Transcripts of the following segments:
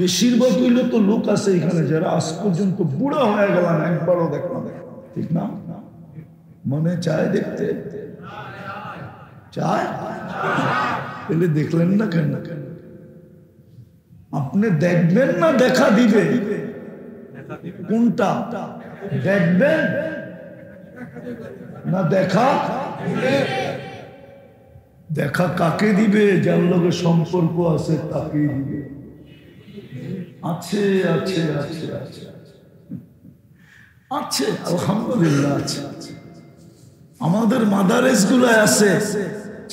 বেশিরভাগ হইলে তো লোক আছে এখানে যারা আজ পর্যন্ত বুড়া হয়ে গেলাম, একবারও দেখলাম, ঠিক না? মনে চায় দেখতে, চায়, তাহলে দেখলেন না কেন? আপনি দেখবেন না দেখা দিবে? কোনটা দেখবেন না দেখা? দেখা কাকে দিবে? যার লগে সম্পর্ক আছে তাকে দিবে। আছে আছে আছে আছে আছে, আলহামদুলিল্লাহ আছে। আমাদের মাদারেস গুলো আছে,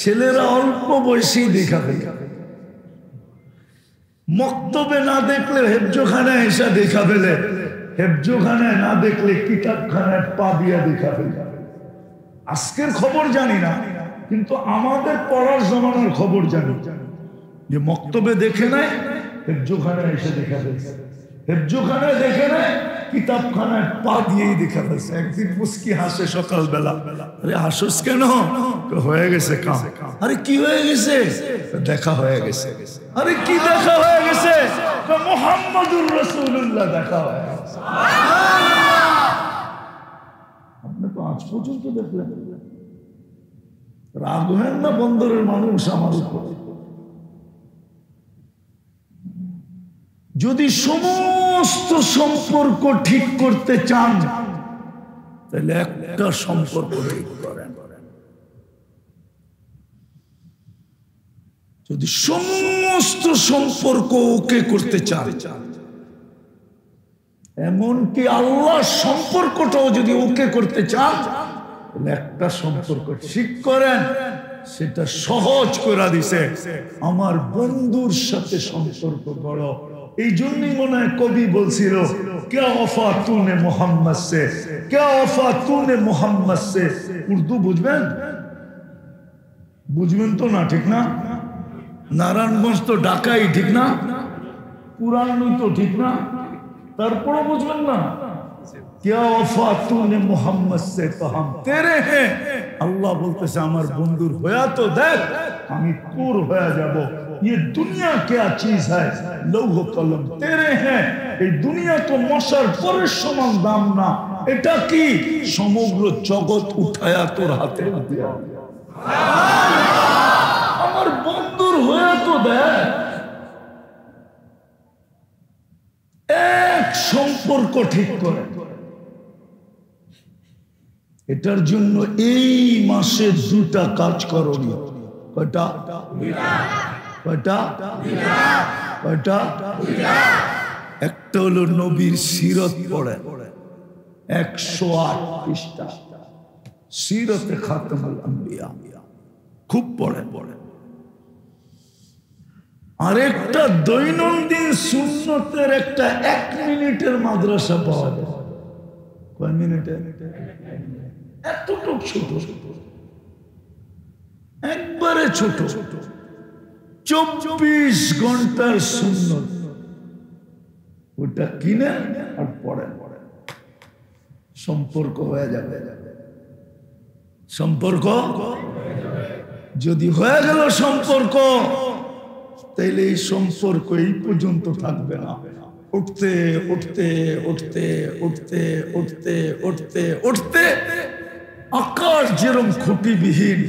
ছেলেরা অল্প বয়সী দেখা ফেলে, মক্তবে না দেখলে হেফজোখানায় এসে দেখা ফেলে, হেফজোখানায় না দেখলে কিতাবখানায় পা দিয়া দেখা ফেলে। আজকের খবর জানি না, কিন্তু আমাদের পড়ার জমানার খবর জানি যে মক্তবে দেখে নাই, হেফজোখানায় এসে দেখা ফেলছে, হেফজোখানায় দেখে নাই, কিতাবখানায় পা দিয়েই দেখা ফেলছে। একদিন মুস্কি হাসে সকালবেলা, আরে হাসুস কেন? হয়ে গেছে কাম। আরে কি হয়ে গেছে? দেখা হয়ে গেছে। আরে কি দেখা হয়ে গেছে? মুহাম্মাদুর রাসূলুল্লাহ দেখা হয়ে গেছে। আপনি তো আজ পর্যন্ত দেখলেন। রাগ হেন না বন্দরের মানুষ আমার উপর? যদি সমস্ত সম্পর্ক ঠিক করতে চান তাহলে একটা সম্পর্ক ঠিক করেন। যদি সমস্ত সম্পর্ক ওকে করতে চান, এমনকি আল্লাহর সম্পর্কটাও যদি ওকে করতে চান, তাহলে একটা সম্পর্ক ঠিক করেন। সেটা সহজ করে দিছে, আমার বন্ধুর সাথে সম্পর্ক করো। এই জন্যই মনে হয় কবি বলছিল, ক্যা ওফা তুনে মোহাম্মদ সে, ক্যা ওফা তুনে মোহাম্মদ সে। উর্দু বুঝবেন? বুঝবেন তো না, ঠিক না? নারায়ণগঞ্জ তো ঢাকাই, ঠিক না? পুরান তো ঠিক না, তারপরও বুঝবেন না। क्या वफा तूने मोहम्मद से तो हम तेरे हैं। अल्लाह बोलते से আমার বন্ধুর হয়া তো দেখ, আমি তোর হয়ে যাব। ये दुनिया क्या चीज है, लौह कलम तेरे हैं। এই দুনিয়া তো মশার পরের সমান দাম না। এটা কি? সমগ্র জগৎ উঠায়া তোর হাতে দিয়া। আমার বন্ধুর হয়া তো দেখ। এক সম্পর্ক ঠিক করে। এটার জন্য এই মাসে দুটা কাজ করণীয়। কয়টা? কয়টা? কয়টা? একটা হলো নবীর সিরত পড়ে, 108 পৃষ্ঠা, সিরতে খাতামুল আম্বিয়া, খুব পড়ে। আরেকটা দৈনন্দিন সুন্নতের একটা 1 মিনিটের মাদ্রাসা পাওয়া যায়। কয় মিনিটে? এতটুকু ছোট, একবারে ছোট, 24 ঘন্টার সুন্নত। ওটা কিনে আর পড়ে, সম্পর্ক হয়ে যাবে। সম্পর্ক যদি হয়ে গেল সম্পর্ক, তাইলে এই সম্পর্ক এই পর্যন্ত থাকবে না। উঠতে উঠতে উঠতে উঠতে উঠতে উঠতে উঠতে আকাশ যেরকম খুঁটিবিহীন,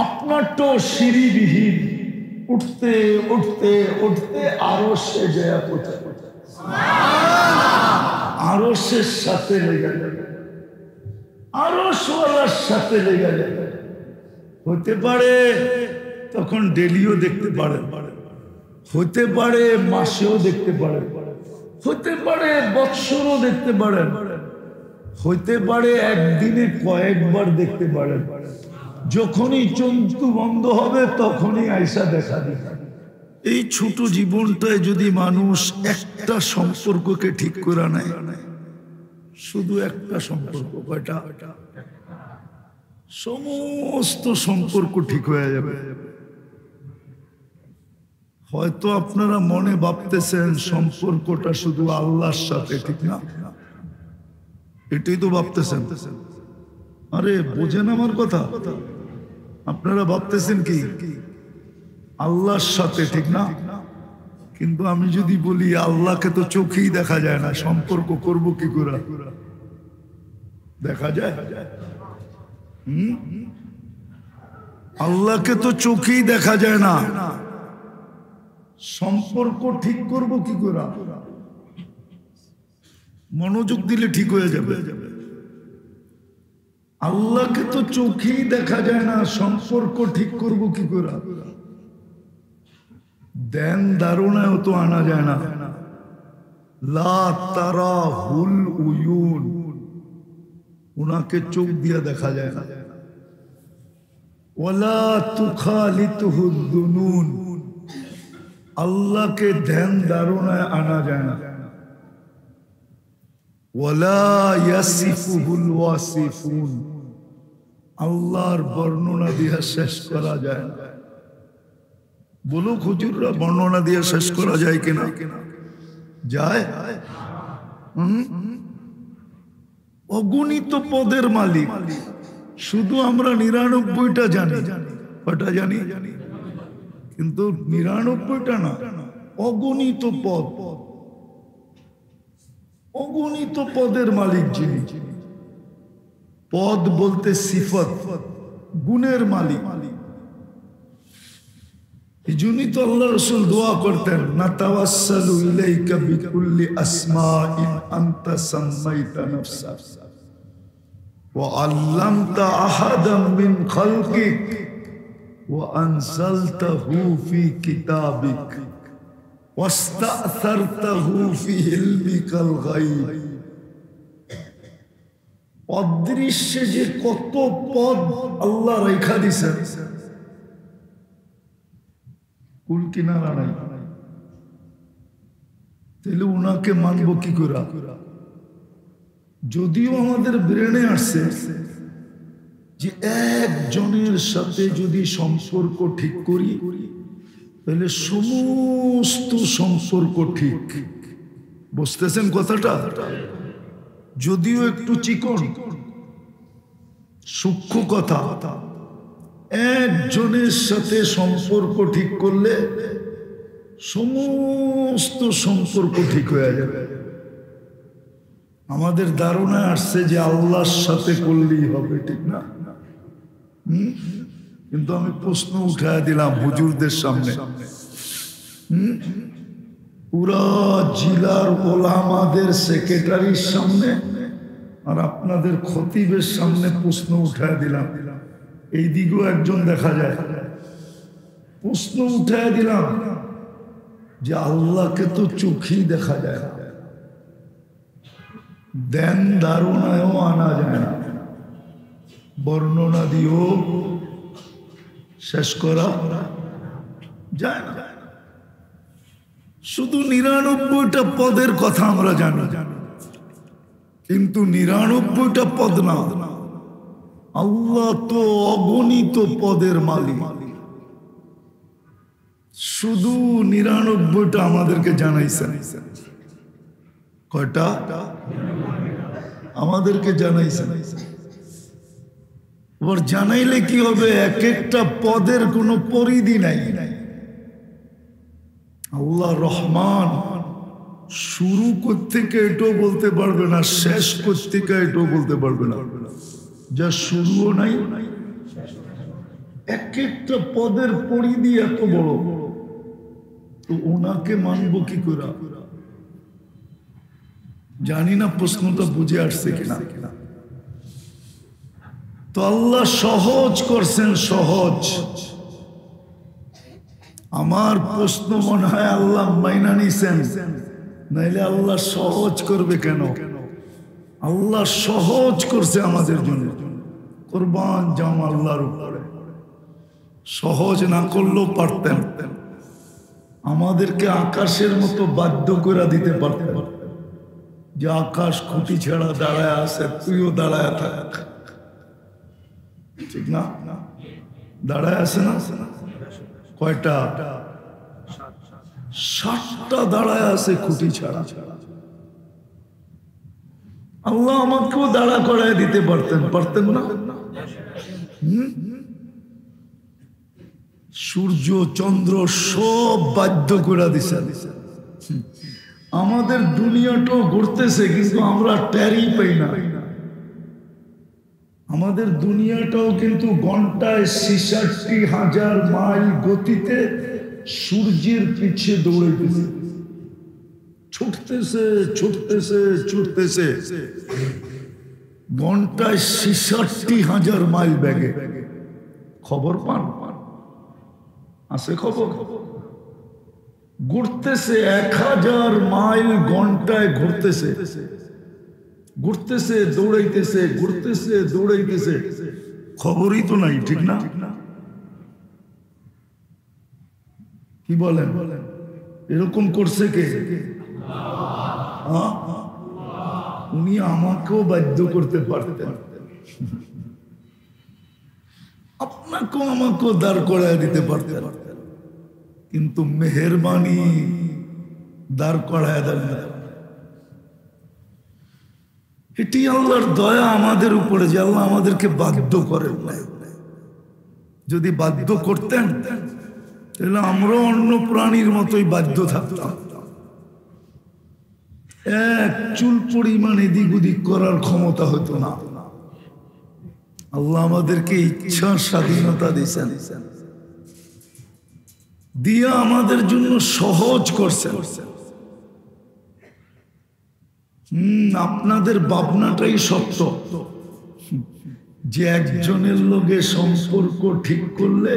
আপনারটাও সিঁড়িবিহীন, উঠতে উঠতে উঠতে আরো সে গয়া পৌঁছে, আরো সে সাথে লেগে যাবে, আরো সোয়ালার সাথে লেগে যাবে। হতে পারে তখন ডেলিও দেখতে পারে, হতে পারে মাসেও দেখতে পারে, হতে পারে বৎসরও দেখতে পারে, হতে পারে একদিনে কয়েকবার দেখতে পারে। যখনই চঞ্চু বন্ধ হবে তখনই আয়সা দেখা দিবে। এই ছোট জীবনটায় যদি মানুষ একটা সম্পর্ককে ঠিক করে নেয়, শুধু একটা সম্পর্ক, কয়টা? সমস্ত সম্পর্ক ঠিক হয়ে যাবে। হয়তো আপনারা মনে ভাবতেছেন সম্পর্কটা শুধু আল্লাহর সাথে, ঠিক না? এটাই তো ভাবতেছেন। আরে বোঝেন আমার কথা? আপনারা ভাবতেছেন কি আল্লাহর সাথে, ঠিক না? কিন্তু আমি যদি বলি আল্লাহকে তো চোখেই দেখা যায় না, সম্পর্ক করব কি করে? দেখা যায়? আল্লাহকে তো চোখেই দেখা যায় না, সম্পর্ক ঠিক করব কি করে? মনোযোগ দিলে ঠিক হয়ে যাবে। আল্লাহকে তো চোখেই দেখা যায় না, সম্পর্ক ঠিক করব কি করে? ধ্যান ধারণায় তো আনা যায় না। লা তারাহুল উয়ুন, উনাকে চোখ দিয়ে দেখা যায় না। ওয়ালা তুখালিতুহুদ দুনুন, আল্লাহকে ধ্যান ধারণায় আনা যায় না। ওয়ালা ইয়াসিফুহুল ওয়াসিফুন, আল্লাহর বর্ণনা দিয়ে শেষ করা যায় না। বলো হুজুররা, বর্ণনা দিয়ে শেষ করা যায় কিনা? যায়? অগণিত পদের মালিক, শুধু আমরা ৯৯টা জানি। কটা জানি? কিন্তু ৯৯টা না, অগণিত পদ, অগণিত পদের মালিক যিনি। পদ বলতে সিফত, গুণের মালিক। এই জন্যই তো আল্লাহ রাসূল দোয়া করতেন, নাতাওয়াসসালু ইলাইকা বিকুল্লি আসমাইন আনতা সাম্মাইতা নাফসাক ওয়া আল্লামতা আহাদাম মিন খালকিক ওয়া আনজালতাহু ফি কিতাবিক ওয়াস্তা'সারতাহু ফি ইলমিকাল গায়ব। অদৃশ্যে যে কত পদ আল্লাহ রেখা দিয়েছেন, কুল কিনারা নাই, তাহলে উনাকে মানবো কি করে? যদিও আমাদের ব্রেনে আসছে যে একজনের সাথে যদি সম্পর্ক ঠিক করি তাহলে সমস্ত সম্পর্ক ঠিক। বুঝতেছেন কথাটা? যদিও একটু চিকন সূক্ষ্ম কথা, একজনের সাথে সম্পর্ক ঠিক করলে সমস্ত সম্পর্ক ঠিক হয়ে যাবে। আমাদের ধারণা আসছে যে আল্লাহর সাথে করলেই হবে, ঠিক না? কিন্তু আমি প্রশ্ন উঠায় দিলাম হুজুরদের সামনে, পুরা জিলার ওলামাদের সেক্রেটারির সামনে আর আপনাদের খতিবের সামনে প্রশ্ন উঠায় দিলাম। এই দিকেও একজন দেখা যায়। প্রশ্ন উঠায় দিলাম যে আল্লাহকে তো চোখেই দেখা যায় না, ধ্যান ধারণায়ও আনা যায় না, বর্ণনা দিয়েও শেষ করা যায় না। শুধু ৯৯টা পদের কথা আমরা জানি, কিন্তু ৯৯টা পদ না, আল্লাহ তো অগণিত পদের মালিক। শুধু ৯৯টা আমাদেরকে জানাইছেন। কয়টা? আমাদেরকে জানাইছেন। এবার জানাইলে কি হবে? এক একটা পদের কোনো পরিধি নাই। আল্লাহ রহমান, শুরু করতে এটাও বলতে পারবে না, শেষ করতে এটাও বলতে পারবে না, যা শুরুও নাই। এক একটা পদের পরিধি এত বড়, তো ওনাকে মানবো কি করে? জানি না প্রশ্নটা বুঝে আসছে কিনা। তো আল্লাহ সহজ করছেন, সহজ। আমার প্রশ্ন মনে হয় আল্লাহ মাইনা নিছেন, নাইলে আল্লাহ সহজ করবে কেন? আল্লাহ সহজ করছে আমাদের জন্য। কুরবান যাও আল্লাহর উপরে। সহজ না করলেও পারতেন, আমাদেরকে আকাশের মতো বাধ্য করে দিতে পারতেন যে আকাশ খুঁটি ছাড়া দাঁড়ায় আছে, তুইও দাঁড়ায় থাক, ঠিক না? দাঁড়ায় আছে না? কয়টা? 7টা দাঁড়ায় আছে খুঁটি ছাড়া। আল্লাহ আমাকেও দাঁড়া করায় দিতে পারতেন, পারতেন না? সূর্য চন্দ্র সব বাধ্য করে দিছেন। আমাদের দুনিয়াটাও ঘুরতেছে কিন্তু আমরা টেরই পাই না। আমাদের দুনিয়াটাও কিন্তু ঘন্টায় ৬৬,০০০ মাইল গতিতে সূর্যের পিছে দৌড়াইতেছে, ছুটতেছে ছুটতেছে ছুটতেছে, ঘন্টায় ৬৬,০০০ মাইল বেগে। খবর পান? আছে খবর? ঘুরতেছে ১০০০ মাইল ঘন্টায়, ঘুরতেছে ঘুরতেছে দৌড়াইতেছে, ঘুরতেছে দৌড়াইতেছে, খবরই তো নাই, ঠিক না? কি বলেন? এরকম করছে কে? উনি আমাকেও বাধ্য করতে পারতেন, আপনাকেও আমাকেও দাঁড় করায় দিতে পারতেন, কিন্তু মেহেরবানি দাঁড় করায় দেন না। এটি আল্লাহর দয়া আমাদের উপরে যে আল্লাহ আমাদেরকে বাধ্য করেন না। যদি বাধ্য করতেন তাহলে আমরা অন্য প্রাণীর মতোই বাধ্য থাকতাম। এক চুল পরিমাণ এদিক ওদিক করার ক্ষমতা হতো না। আল্লাহ আমাদেরকে ইচ্ছার স্বাধীনতা দিয়েছেন, দিয়া আমাদের জন্য সহজ করছেন। আপনাদের ভাবনাটাই সত্য যে একজনের লগে সম্পর্ক ঠিক করলে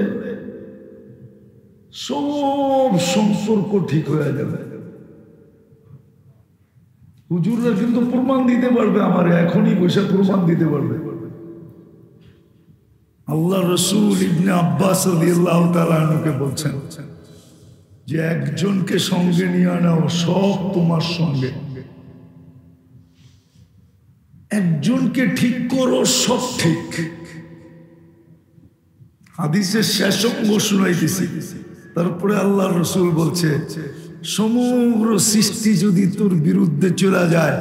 সব সম্পর্ক ঠিক হয়ে যাবে। হুজুররা কিন্তু প্রমাণ দিতে পারবে, আমার এখনই বসে প্রমাণ দিতে পারবে। আল্লাহ রসুল ইবনে আব্বাস রাদিয়াল্লাহু তাআলা আনহুকে বলছেন যে একজনকে সঙ্গে নিয়ে নাও, সব তোমার সঙ্গে। একজনকে ঠিক করো, সব ঠিক। হাদিসের শেষ অঙ্গ শুনাইতেছি, তারপরে আল্লাহ রসুল বলছে সমগ্র সৃষ্টি যদি তোর বিরুদ্ধে চলে যায়,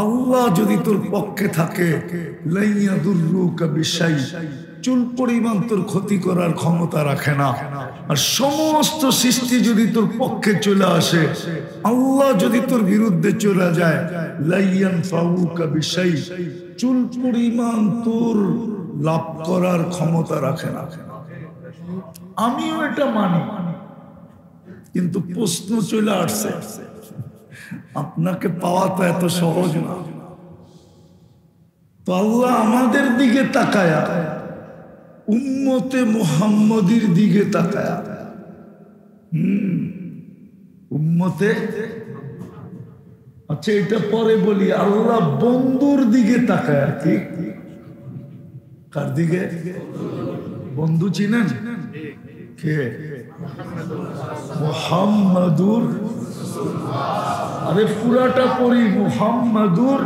আল্লাহ যদি তোর পক্ষে থাকে, লাইয়া দুররুকা বিশাই, চুল পরিমাণ তোর ক্ষতি করার ক্ষমতা রাখে না। আর সমস্ত সৃষ্টি যদি তোর পক্ষে চলে আসে, আল্লাহ যদি তোর বিরুদ্ধে চলে যায়, লাইয়ান ফাউকা বিশাই, চুল পরিমাণ তোর লাভ করার ক্ষমতা রাখে না। আমিও এটা মানি, কিন্তু প্রশ্ন চলে আসছে, আপনাকে পাওয়া তো এত সহজ না। তো আল্লাহ আমাদের দিকে তাকায়া, উম্মতে মুহাম্মদীর দিকে তাকায়া, উম্মতে, আচ্ছা এটা পরে বলি, আল্লাহ বন্ধুর দিকে তাকায়া। কি? কার দিকে? বন্ধু চিনেন? কে? মুহাম্মাদুর। আরে পুরাটা পড়ি, মুহাম্মাদুর,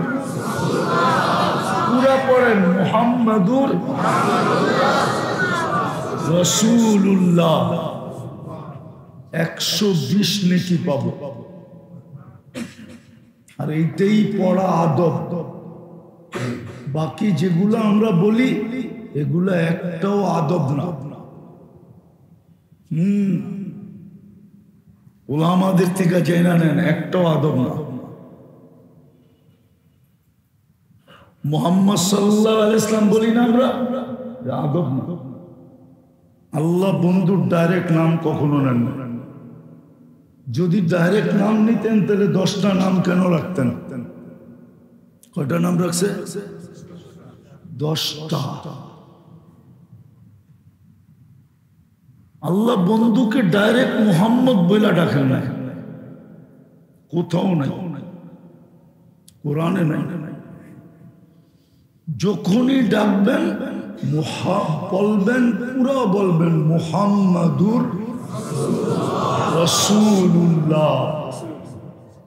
পুরা পড়েন, মুহাম্মাদুর রাসূলুল্লাহ। 120 নেকি পাবো। আর এইটাই পড়া আদব। বাকি যেগুলো আমরা বলি এগুলা একটাও আদব না। ওলামাদের থেকে জেনে নেন, একটাও আদব না। মুহাম্মদ সাল্লাল্লাহু আলাইহি ওয়াসাল্লাম বলি না আমরা, আদব না। আল্লাহ বন্ধুর ডাইরেক্ট নাম কখনো নেন না। যদি ডাইরেক্ট নাম নিতেন তাহলে 10টা নাম কেন রাখতেন? কয়টা নাম রাখছে? 10টা। আল্লাহ বন্ধুকে ডাইরেক্ট মুহাম্মদ বলে ডাকেন না, কোথাও নাই, কোরআনে নাই। যখনই ডাকবেন বলবেন, পুরা বলবেন মুহাম্মাদুর রাসূলুল্লাহ।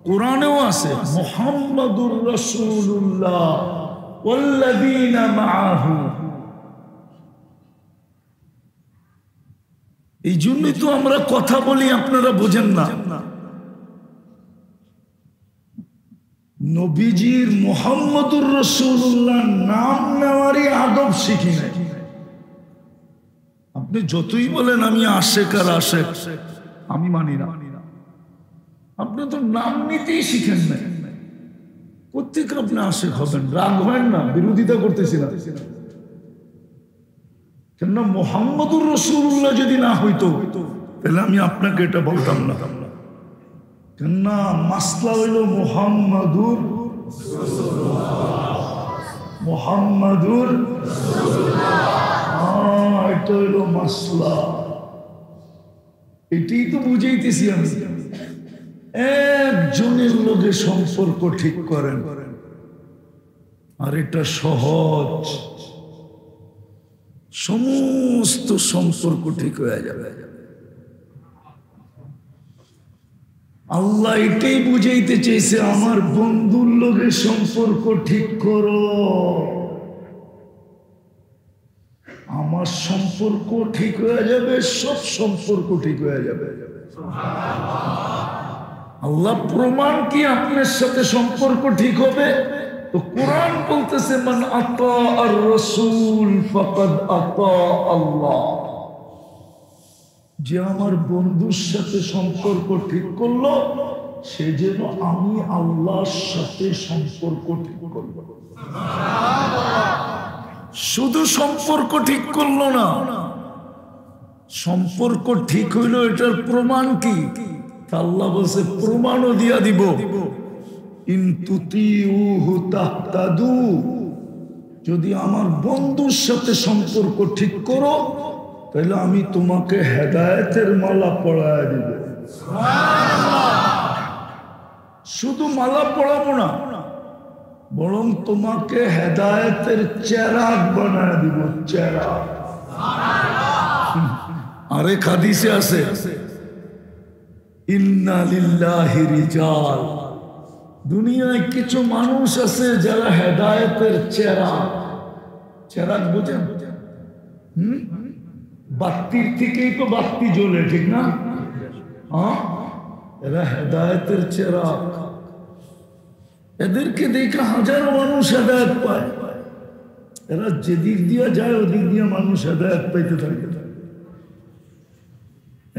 কোরআনেও আছে মুহাম্মাদুর রাসূলুল্লাহ ওয়াল্লাযীনা মাআহু। এই জন্যই তো আমরা কথা বলি, আপনারা বোঝেন না। নবীজির মুহাম্মাদুর রাসূলুল্লাহ নাম নেওয়ারই আদব শিখি নাই। আপনি যতই বলেন আমি আশেক আর আশেক, আমি মানি না। আপনি তো নাম নিতেই শিখেন না, কোত্থেকে আপনি আশেক হবেন? রাগ হয় না, বিরোধিতা করতেছি না। কেননা মুহাম্মদুর রাসূলুল্লাহ যদি না হইতো তাহলে আমি আপনাকে এটা বলতাম না। কেননা মাসলা হইল মুহাম্মদুর এটা হইল মাসলা। এটাই তো বুঝাইতেছি আমি। একজনের লোকে সম্পর্ক ঠিক করেন, আর এটা সহজ, সমস্ত সম্পর্ক ঠিক হয়ে যাবে। আল্লাহ এটাই বুঝাইতে চাইছে, আমার বন্ধুর লোকে সম্পর্ক ঠিক করো, আমার সম্পর্ক ঠিক হয়ে যাবে, সব সম্পর্ক ঠিক হয়ে যাবে। আল্লাহ প্রমাণ কি আপনার সাথে সম্পর্ক ঠিক হবে? তো কোরআন বলতেছে মান আতা আর রাসূল ফাকাদ আতা আল্লাহ। যে আমার বন্ধুর সাথে সম্পর্ক ঠিক করলো, সে যেন আমি আল্লাহর সাথে সম্পর্ক ঠিক করলো। শুধু সম্পর্ক ঠিক করলো না, সম্পর্ক ঠিক হইল, এটার প্রমাণ কি? আল্লাহ বলছে প্রমাণও দিয়া দিব, ইন তুতিউহু তাহতাদু, যদি আমার বন্ধুর সাথে সম্পর্ক ঠিক করো তাহলে আমি তোমাকে হেদায়েতের মালা পরায় দিব। শুধু মালা পরাবো না, বরং তোমাকে হেদায়েতের চেরাগ বানায় দিব, চেরাগ। আরেক হাদিসে আছে ইন্না লিল্লাহি রিজাল, দুনিয়ায় কিছু মানুষ আছে যারা হেদায়েতের চেরাগ। চেরাগ বুঝেন? বাতির থেকেই তো বাতি জ্বলে, ঠিক না? এরা হেদায়েতের চেরাগ। এদেরকে দেখে হাজারো মানুষ হেদায়েত পায়। এরা যেদিক দিয়ে যায় ওদিক দিয়ে মানুষ হেদায়েত পাইতে থাকে।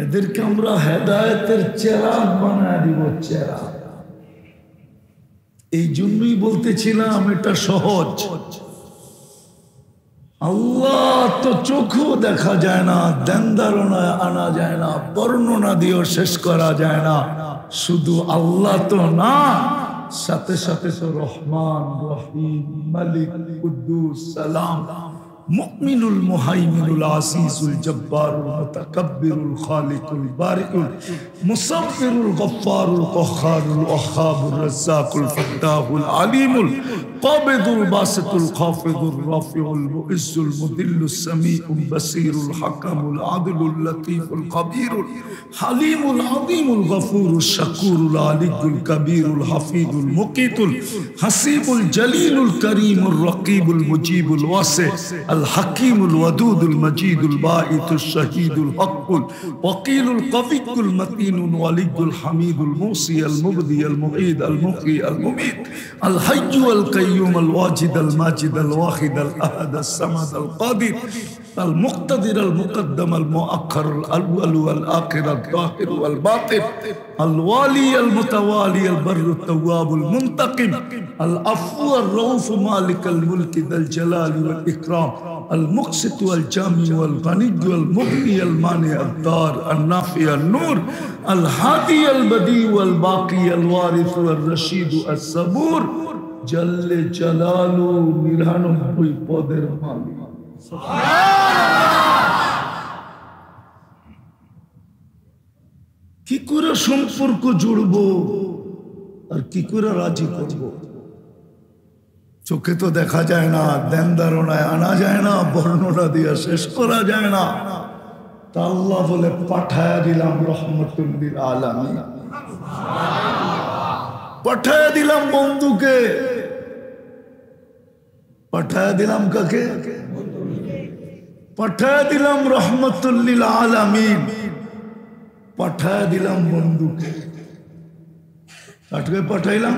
এদেরকে আমরা হেদায়েতের চেরাগ বানায় দিব, চেরাগ। এই জন্যই বলতেছিলাম এটা সহজ। আল্লাহ তো চোখেও দেখা যায় না, ধ্যান ধারণায় আনা যায় না, বর্ণনা দিয়েও শেষ করা যায় না। শুধু আল্লাহ তো না, সাথে সাথে তো রহমান, রহিম, মালিক, কুদ্দুস, সালাম, মুমিনুল, মুহাইমিনুল, আসিসুল, জব্বারুল, মুতাকাব্বিরুল, খালিকুল, বারিউল, মুসাফিরুল, গফফারুল, কহ্হারুল, ওয়াহ্হাবুর, রাজ্জাকুল, ফাত্তাহুল, আলিমুল, কাবিদুল, বাসিতুল, খাফিদুল, রাফিউল, মুইজ্জুল, মুদিল্লুস, সামিউল, বাসীরুল, হাকামুল, আদিলুল, লতীফুল, খবীরুল, হালিমুল, আযীমুল, গফুরুল, শাকুরুল, আলিয়ুল, কবীরুল, হাফিজুল, মুকীতুল, হাসিবুল, জলিলুল, করিমুল, রকিবুল, মুজিবুল, ওয়াসি, الحكيم الودود المجيد الباعث الشهيد الحق الوكيل القوي المتين الولي الحميد الموصي المبدي المعيد المحيي المميت الحي القيوم الواجد الماجد الواحد الأحد الصمد القادر المقتدر المقدم المؤخر الأول والآخر الظاهر والباطن الوالي المتوالي البر التواب المنتقم العفو الرؤوف مالك الملك ذا الجلال والإكرام المقسط والجامع والغني والمغني المانع الدار النافع النور الهادي البديع والباقي الوارث والرشيد الصبور جل جلاله নিরানব্বই পদের মালিক। কি করে সম্পর্ক জুড়বো আর কি করে রাজি করবো? চোখে তো দেখা যায় না, ধ্যান ধারণায় আনা যায় না, বর্ণনা দিয়ে শেষ করা যায় না। তা আল্লাহ বলে পাঠায়া দিলাম রহমতুল লিল আলামিন, পাঠায়া দিলাম বন্ধুকে। পাঠায়া দিলাম কাকে? পাঠায়া দিলাম রহমতুল লিল আলামিন, পাঠায়া দিলাম বন্ধুকে। কাটকে পাঠাইলাম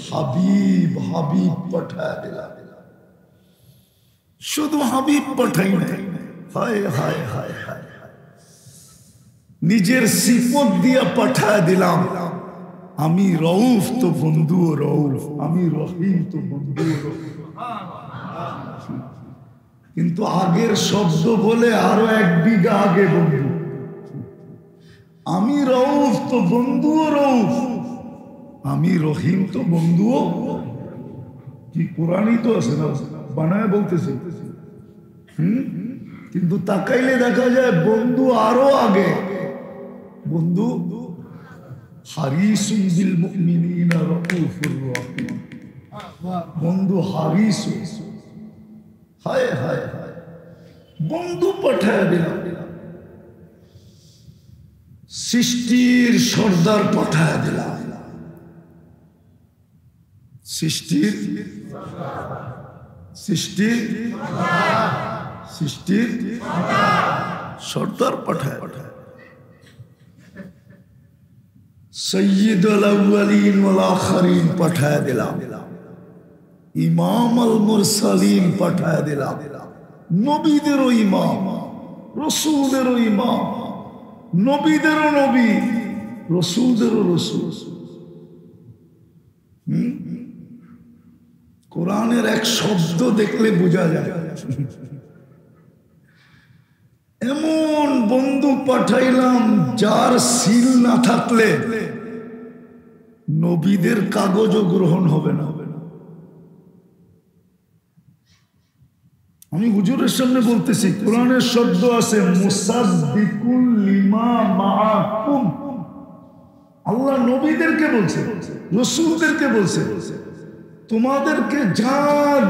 হাবিব, হাবিব পাঠায়া দিলাম। শুধু হাবিব পাঠাই নাই, হায় হায় হায় হায়, নিজের সিফত দিয়া পাঠায় দিলাম, আমি রউফ তো বন্ধুও রউফ, আমি রহিম তো বন্ধুও রহিম। কিন্তু আগের শব্দ বলে আরো 1 বিঘা আগে বন্ধু, আমি রউফ তো বন্ধুও রউফ, আমি রহিম তো বন্ধুও। কি কোরআনই তো আছে না, বানায় বলতেছি। কিন্তু তাকাইলে দেখা যায় বন্ধু আরো আগে। বন্ধু হারিসুন বিল মুমিনিনা রাউফুর রহিম, বন্ধু হারিস। হায় হায় হায়, বন্ধু পাঠায় দিলাম, সৃষ্টির সর্দার পাঠায় দিলাম, সৃষ্টির সৃষ্টির সৃষ্টির সর্দার পাঠায় পাঠায়, সৈয়দুল আউয়ালিন ওয়াল আখিরিন পাঠায় দিলাম, ইমাম আল মুরসালিন পাঠায় দিলাম, নবীদেরও ইমাম, রসুলদেরও ইমাম, নবীদেরও নবী, রসুলদেরও রসুল। কোরআনের এক শব্দ দেখলে বোঝা যায়। এমন বন্ধু পাঠাইলাম যার সিল না থাকলে নবীদের কাগজও গ্রহণ হবে না। আমি হুজুরের সামনে বলতেছি, কোরআনের শব্দ আছে মুসাদ্দিকুল লিমা মাআকুম। আল্লাহ নবীদেরকে বলছে, রাসূলদেরকে বলছে, তোমাদেরকে যা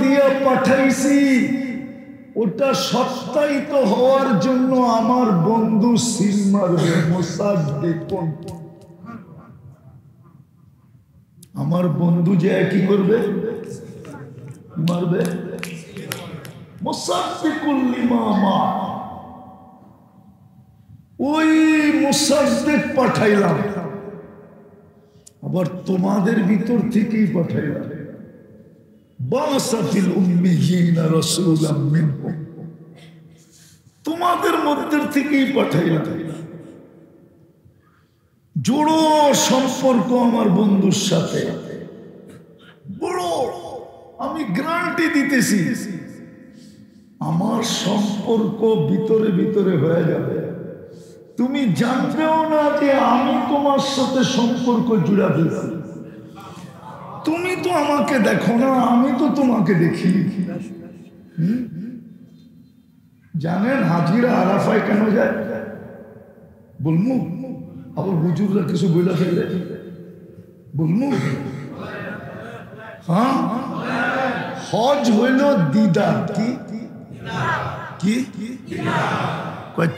দিয়ে পাঠাইছি ওটা সত্যায়িত হওয়ার জন্য আমার বন্ধু সিল মারবে। মুসাদ্দিকুন, আমার বন্ধু যে কি করবে? মারবে। মুসাদ্দিকুল লিমা মাআকুম, ওই মুসাদ্দিক পাঠাইলাম, আবার তোমাদের ভিতর থেকেই পাঠাইলাম। বাসাতিল উম্মিয়িনা রাসূলাম মিনহুম, তোমাদের মধ্যে থেকেই পাঠাইলাম। জোড়ো সম্পর্ক আমার বন্ধুর সাথে, বড়। আমি গ্যারান্টি দিতেছি আমার সম্পর্ক ভিতরে ভিতরে হয়ে যাবে। তুমি জানবেও না যে আমি তোমার সাথে সম্পর্ক জুড়া ফেলছি। তুমি তো আমাকে দেখো না, আমি তো তোমাকে দেখি। জানেন হাজিরা আরাফায় কেন যায়? বলমু? আবার হুজুররা কিছু বইলা ফেললে বলমু? হ্যাঁ, হজ হইল দিদার। কি কি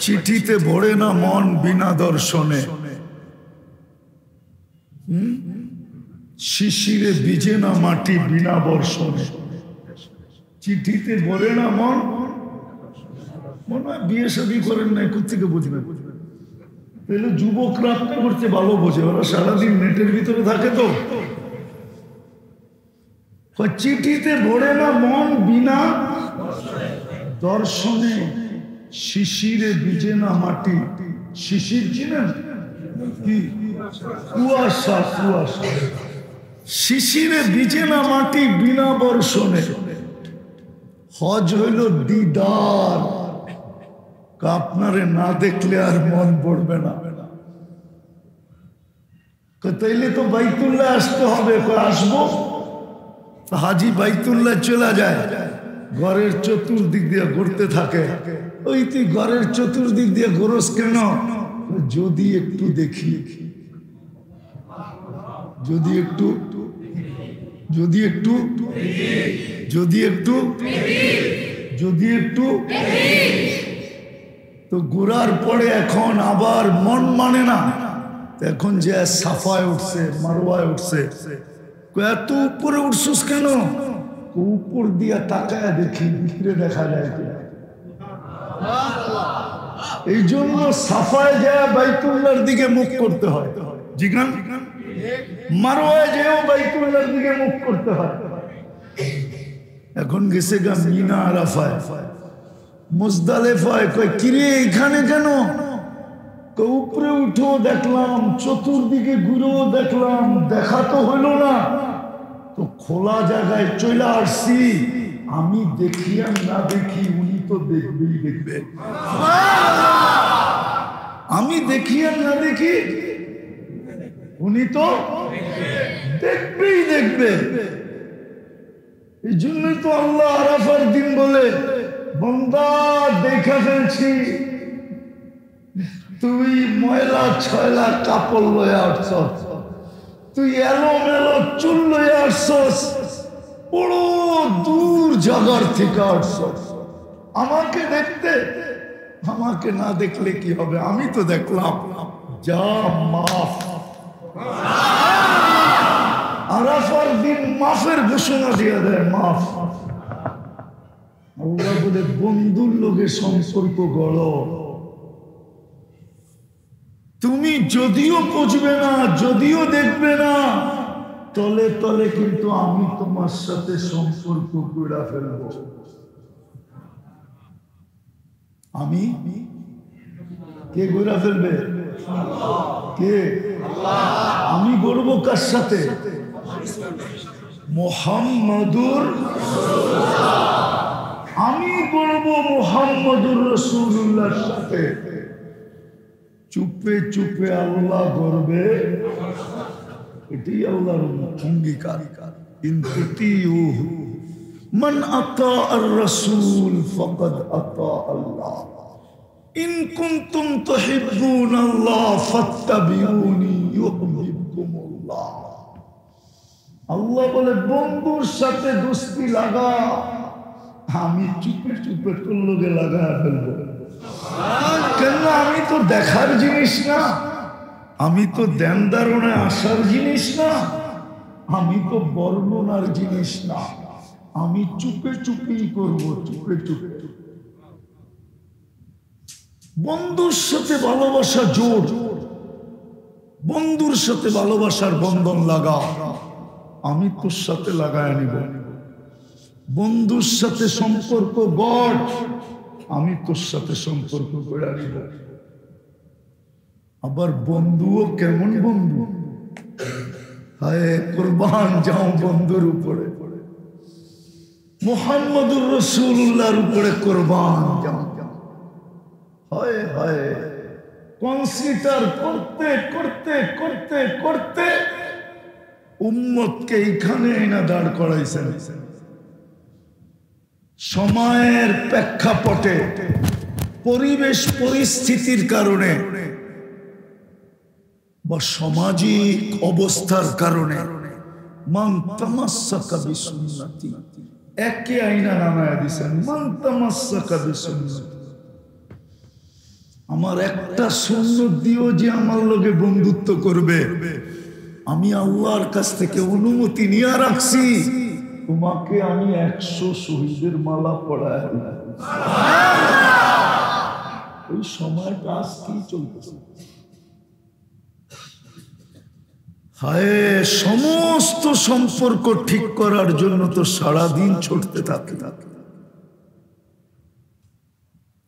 চিঠিতে ভরে না মন বিনা দর্শনে, শিশিরে ভিজে না মাটি বিনা বর্ষণে। চিঠিতে ভরে না মন, মনে হয় বিয়ে শাদী করেন না, কোথেকে বুঝবেন? তাহলে যুবকরা আপনি করতে ভালো বোঝে, ওরা সারাদিন নেটের ভিতরে থাকে তো। চিঠিতে ভরে না মন বিনা দর্শনে, শিশিরে ভিজে না মাটি। শিশির চিনেন? কি? কুয়াশা, কুয়াশা। শিশিরে ভিজে না মাটি বিনা বর্ষণে। হজ হইল দিদার, আপনারে না দেখলে আর মন পড়বে না। তাইলে তো বাইতুল্লাহ আসতে হবে। আসবো। হাজি বাইতুল্লাহ চলে যায়, ঘরের চতুর্দিক দিয়ে ঘুরতে থাকে। ওই তুই ঘরের চতুর্দিক দিয়ে ঘুরোস কেন? যদি একটু দেখি, যদি একটু, যদি একটু, যদি একটু, যদি একটু। তো ঘোরার পরে এখন আবার মন মানে না, এখন যে সাফায় উঠছে, মারওয়ায় উঠছে। এত উপরে উঠছিস কেন? উপর দিয়া তাকায় দেখি ভিতরে দেখা যায় কি। এই জন্য সাফায় যায় বাইতুল্লাহর দিকে মুখ করতে হয়। জিগান মারওয়ায় যেও বাইতুল্লাহর দিকে মুখ করতে হয়। এখন গেছে গা মিনা আরাফায়, মুজদালিফায় কয় কিরে এখানে কেন? উপরে উঠেও দেখলাম, চতুর্দিকে ঘুরেও দেখলাম, দেখা তো হইল না, তো খোলা জায়গায় চলে আসছি। আমি দেখি আর না দেখি উনি তো দেখবেই দেখবে। আমি দেখি আর না দেখি উনি তো দেখবেই দেখবে। এই জন্যই তো আল্লাহ আরাফার দিন বলে, বান্দা দেখা ফেলছি তুই ময়লা ছয়লা কাপড় লয়ে আসছস, তুই এলোমেলো চুল লয়ে আসছস, বড় দূর জায়গার থেকে আসছস আমাকে দেখতে। আমাকে না দেখলে কি হবে? আমি তো দেখলাম, যা মাফ। আরাফার দিন মাফের ঘোষণা দিয়ে দেয়, মাফ। আল্লাহ বলে বন্ধুর লোকের সম্পর্ক গড়। তুমি যদিও বুঝবে না, যদিও দেখবে না, তলে তলে কিন্তু আমি তোমার সাথে সম্পর্ক গড়া ফেলব। আমি কে গড়া ফেলবে? কে? আমি গড়ব কার সাথে? মুহাম্মাদুর, আমি গড়ব মুহাম্মাদুর রাসূলুল্লাহর সাথে। চুপে চুপে আল্লাহ করবে, এটাই আল্লাহর অঙ্গীকার। মান আতা আর রাসূল ফাকাদ আতা আল্লাহ, ইন কুনতুম তুহিব্বুনাল্লাহ ফাত্তাবিউনি ইউহিব্বুকুমুল্লাহ। আল্লাহ বলে বন্ধুর সাথে দোস্তি লাগা, আমি চুপে চুপে তোর লোকে লাগায় ফেলবো। কেন? আমি তো দেখার জিনিস না, আমি তো ধ্যান ধারণায় আসার জিনিস না, আমি তো বর্ণনার জিনিস না। আমি চুপে চুপেই করবো, চুপে চুপে। বন্ধুর সাথে ভালোবাসা জোর, বন্ধুর সাথে ভালোবাসার বন্ধন লাগা। আমি তোর সাথে লাগায় নিব। বন্ধুর সাথে সম্পর্ক গড়, আমি তোর সাথে সম্পর্ক গড়ে নিব। আবার বন্ধুও কেমন বন্ধু? হায় কুরবান যাও বন্ধুর উপরে, মুহাম্মাদুর রাসূলুল্লাহর উপরে কুরবান যাও। হায় হায়, কনসিডার করতে করতে করতে করতে উম্মতকে এইখানে এনে দাঁড় করাইছেন। সময়ের প্রেক্ষাপটে, পরিবেশ পরিস্থিতির কারণে বা সামাজিক অবস্থার কারণে মান তামাসসাকা বিসুন্নতি, একে আইনা নামায়া দিছেন, মান তামাসসাকা বিসুন্নতি। আমার একটা সুন্নত দিও যে আমার লগে বন্ধুত্ব করবে, আমি আল্লাহর কাছ থেকে অনুমতি নিয়ে রাখছি, তোমাকে আমি 100 শহীদের মালা পড়ায়। ওই সময়টা আজকেই চলতেছে। হায়, সমস্ত সম্পর্ক ঠিক করার জন্য তো সারাদিন ছুটতে থাকে,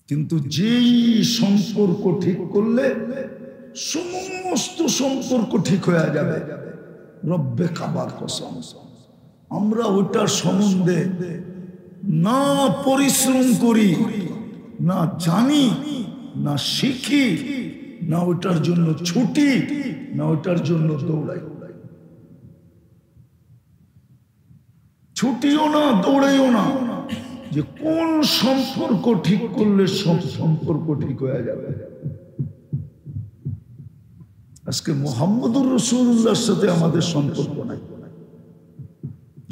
কিন্তু যেই সম্পর্ক ঠিক করলে সমস্ত সম্পর্ক ঠিক হয়ে যাবে, রব্বে কাবার কসম, আমরা ওটার সম্বন্ধে না পরিশ্রম করি, না জানি, না শিখি, না ওটার জন্য ছুটি, না ওটার জন্য দৌড়াই। ছুটিও না, দৌড়াইও না, যে কোন সম্পর্ক ঠিক করলে সব সম্পর্ক ঠিক হয়ে যাবে। আজকে মুহাম্মদুর রাসূলুল্লাহর সাথে আমাদের সম্পর্ক নাই।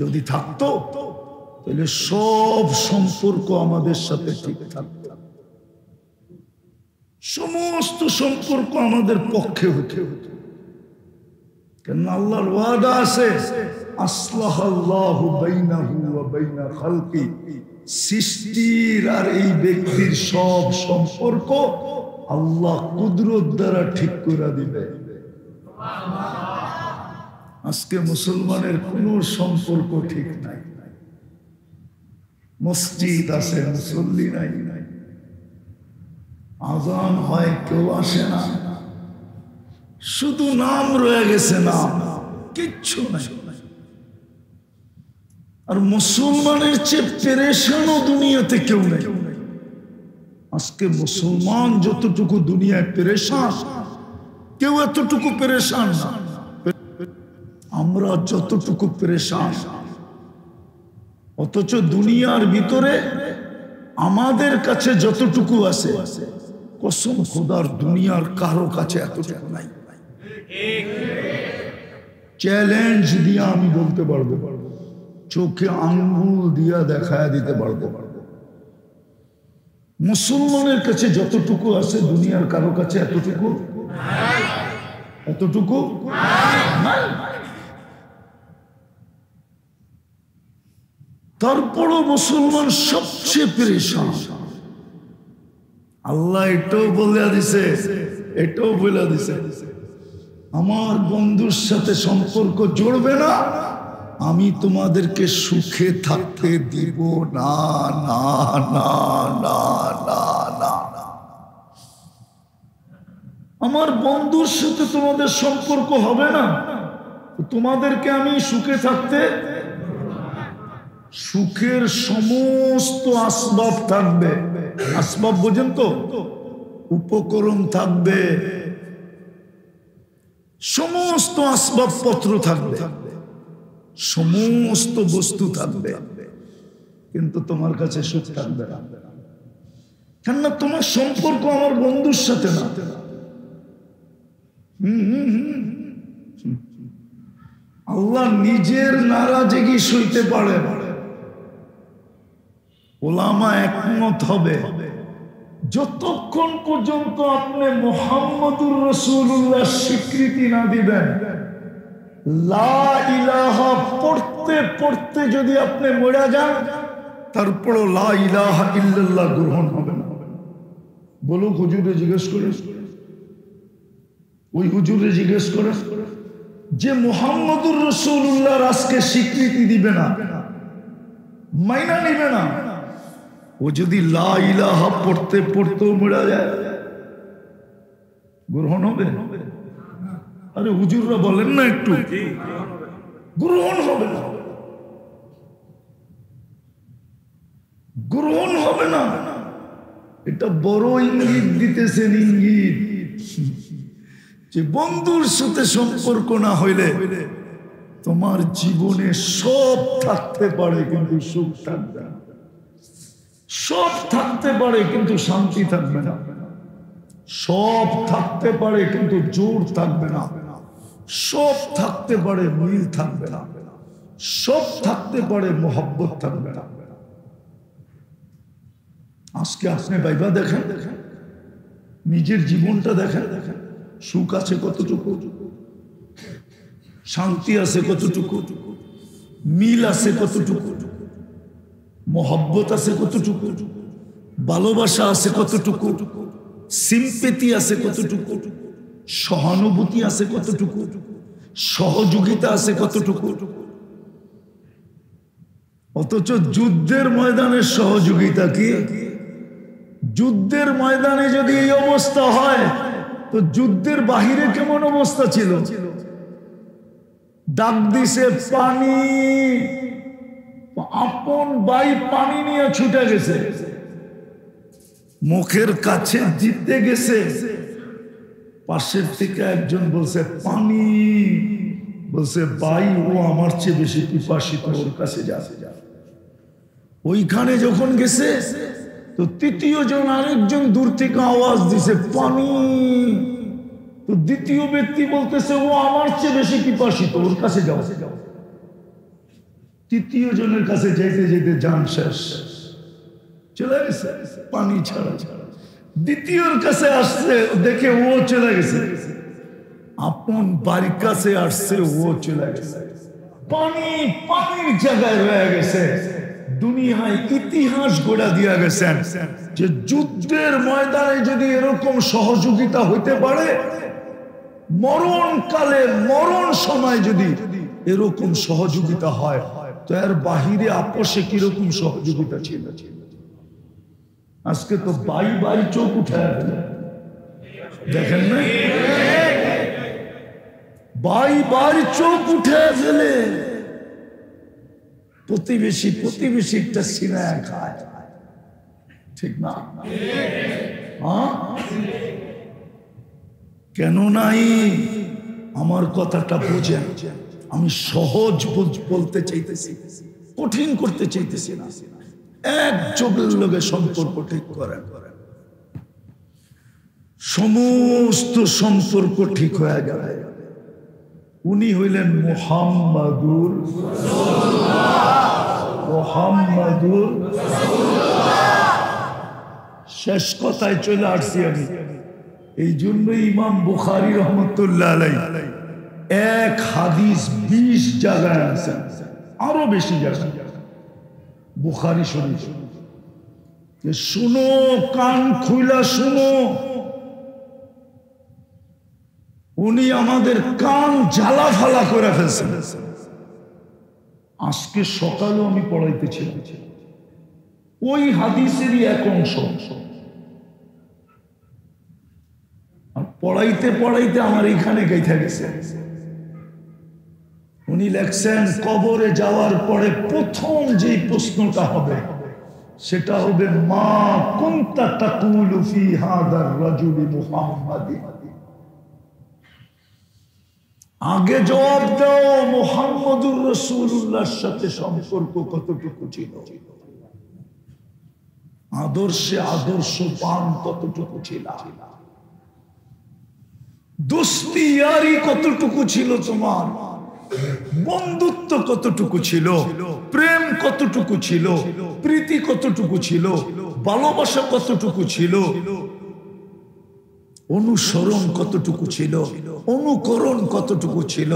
যদি থাকতো তাহলে সব সম্পর্ক আমাদের সাথে ঠিক থাকত, সমস্ত সম্পর্ক আমাদের পক্ষে হতে হতো। কেন? আল্লাহর ওয়াদা আছে, আসলাহাল্লাহু বাইনাহু ওয়া বাইনা খালকি, সৃষ্টির আর এই ব্যক্তির সব সম্পর্ক আল্লাহ কুদরত দ্বারা ঠিক করে দিবে। আজকে মুসলমানের কোন সম্পর্ক ঠিক নাই। মসজিদ আছে, মুসল্লি নাই, আজান হয় কেউ আসে না, শুধু নাম রয়ে গেছে, নাম, কিচ্ছু নাই। আর মুসলমানের চেয়ে পেরেশানও দুনিয়াতে কেউ নেই। আজকে মুসলমান যতটুকু দুনিয়ায় পেরেশান, কেউ এতটুকু পেরেশান না। আমরা যতটুকু পেরেশান, অথচ দুনিয়ার ভিতরে আমাদের কাছে যতটুকু আছে, কসম খোদার দুনিয়ার কারো কাছে এতটুকু নাই। চ্যালেঞ্জ দিয়ে আমি বলতে পারবো, চোখে আঙ্গুল দিয়া দেখায় দিতে পারবো, মুসলমানের কাছে যতটুকু আছে দুনিয়ার কারো কাছে এতটুকু নাই। তারপরও মুসলমান সবচেয়ে পেরেশান। আল্লাহ এটাও বলে দিছে, আমার বন্ধুর সাথে সম্পর্ক জড়বে না, আমি তোমাদেরকে সুখে থাকতে দিব না, না না না না না। আমার বন্ধুর সাথে তোমাদের সম্পর্ক হবে না, তোমাদেরকে আমি সুখে থাকতে, সুখের সমস্ত আসবাব থাকবে, আসবাব বোঝেন তো, উপকরণ থাকবে, সমস্ত আসবাবপত্র থাকবে, সমস্ত বস্তু থাকবে, কিন্তু তোমার কাছে সুখ থাকবে না। কেননা তোমার সম্পর্ক আমার বন্ধুর সাথে না। আল্লাহ নিজের নারাজগি সইতে পারে। ওলামা একমত হবে, যতক্ষণ পর্যন্ত আপনি মুহাম্মদুর রাসূলুল্লাহ স্বীকৃতি না দিবেন, লা ইলাহা পড়তে পড়তে যদি আপনি মরে যান, তারপরও লা ইলাহা ইল্লাল্লাহ গ্রহণ হবে না। বলুক হুজুরে জিজ্ঞেস করে, ওই হুজুরে জিজ্ঞেস করে যে মুহাম্মদুর রাসূলুল্লাহর আজকে স্বীকৃতি দিবে না, মাইনা নিবে না, ও যদি লা ইলাহা পড়তে পড়তেও মরে যায়, গ্রহণ হবে? আরে হুজুররা বলেন না একটু, গ্রহণ হবে না, গ্রহণ হবে না। এটা বড় ইঙ্গিত দিতেছেন, ইঙ্গিত যে বন্ধুর সাথে সম্পর্ক না হইলে তোমার জীবনে সব থাকতে পারে কিন্তু সুখ থাকবে না, সব থাকতে পারে কিন্তু শান্তি থাকবে না, সব থাকতে পারে কিন্তু জোর থাকবে না, সব থাকতে পারে মিল থাকবে না, সব থাকতে পারে মোহব্বত থাকবে না। আজকে আপনি ভাইবা দেখেন, নিজের জীবনটা দেখেন, সুখ আছে কতটুকু, শান্তি আছে কতটুকু, মিল আছে কতটুকু, মোহব্বত আছে কতটুকু, ভালোবাসা আছে কতটুকু, সিম্পেথি আছে কতটুকু, সহানুভূতি আছে কতটুকু, সহযোগিতা আছে কতটুকু। অথচ যুদ্ধের ময়দানের সহযোগিতা কি? যুদ্ধের ময়দানে যদি এই অবস্থা হয়, তো যুদ্ধের বাহিরে কেমন অবস্থা ছিল? ডাক দিছে পানি, আপন ভাই পানি নিয়ে ছুটে গেছে, মুখের কাছে জিতে গেছে, পাশের থেকে একজন বলছে পানি, বলছে ভাই ও আমার চেয়ে বেশি পিপাসিত, ওর কাছে যাচ্ছে। ওইখানে যখন গেছে তো তৃতীয় জন আরেকজন দূর থেকে আওয়াজ দিছে পানি, তো দ্বিতীয় ব্যক্তি বলতেছে ও আমার চেয়ে বেশি পিপাসিত, ওর কাছে যাও। তৃতীয় জনের কাছে যেতে যেতে জান শেষ, চলে গেছে পানি ছাড়া। দ্বিতীয়র কাছে আসছে, দেখে ও চলে গেছে, আপন বাড়ির কাছে আসছে, ও চলে গেছে, পানি পানির জায়গায় রয়ে গেছে। দুনিয়ায় ইতিহাস গড়া দিয়া গেছেন যে যুদ্ধের ময়দানে যদি এরকম সহযোগিতা হইতে পারে, মরণ কালে মরণ সময় যদি এরকম সহযোগিতা হয়, তো এর বাহিরে আপোষে কিরকম সহযোগিতা ছিল? আজকে তো বাই বাই চোখ উঠায় দেখেন না, বাই বাই চোখ উঠে ফেলে, প্রতিবেশী প্রতিবেশীটা সিনায় খায়, ঠিক না? কেন নাই? আমার কথাটা বোঝেন, আমি সহজ বলতে চাইতেছি, কঠিন করতে চাইতেছি না। এক যোগের লোকের সম্পর্ক ঠিক করেন, সমস্ত সম্পর্ক ঠিক হয়ে যাবে। উনি হইলেন মুহাম্মাদুর মুহাম্মাদুর। শেষ কথায় চলে আসছি আমি। এই জন্য ইমাম বুখারী রহমতুল্লাহ আলাইহি এক হাদিস 20 জায়গায় আছে, আরো বেশি জায়গায় বুখারী শরীফ। শুনো, কান খুইলা শুনো, উনি আমাদের কান জ্বালা ফালা করে ফেলছেন। আজকে সকালে আমি পড়াইতেছিলাম ওই হাদিসেরই এক অংশ, পড়াইতে পড়াইতে আমার এখানে গাইথা গেছে। উনি লেখছেন, কবরে যাওয়ার পরে প্রথম যে প্রশ্নটা হবে সেটা হবে, মা কুনতা তাকুলু ফি হাদার রাজুলি মুহাম্মাদি। আগে জবাব দাও, মুহাম্মদুর রাসূলুল্লাহর সাথে সম্পর্ক কতটুকু ছিল, আদর্শে আদর্শ পান কতটুকু ছিল, দোস্তি ইয়ারি কতটুকু ছিল, তোমার বন্ধুত্ব কতটুকু ছিল, প্রেম কতটুকু ছিল, প্রীতি কতটুকু ছিল, ভালোবাসা কতটুকু ছিল, অনুসরণ কতটুকু ছিল, অনুকরণ কতটুকু ছিল,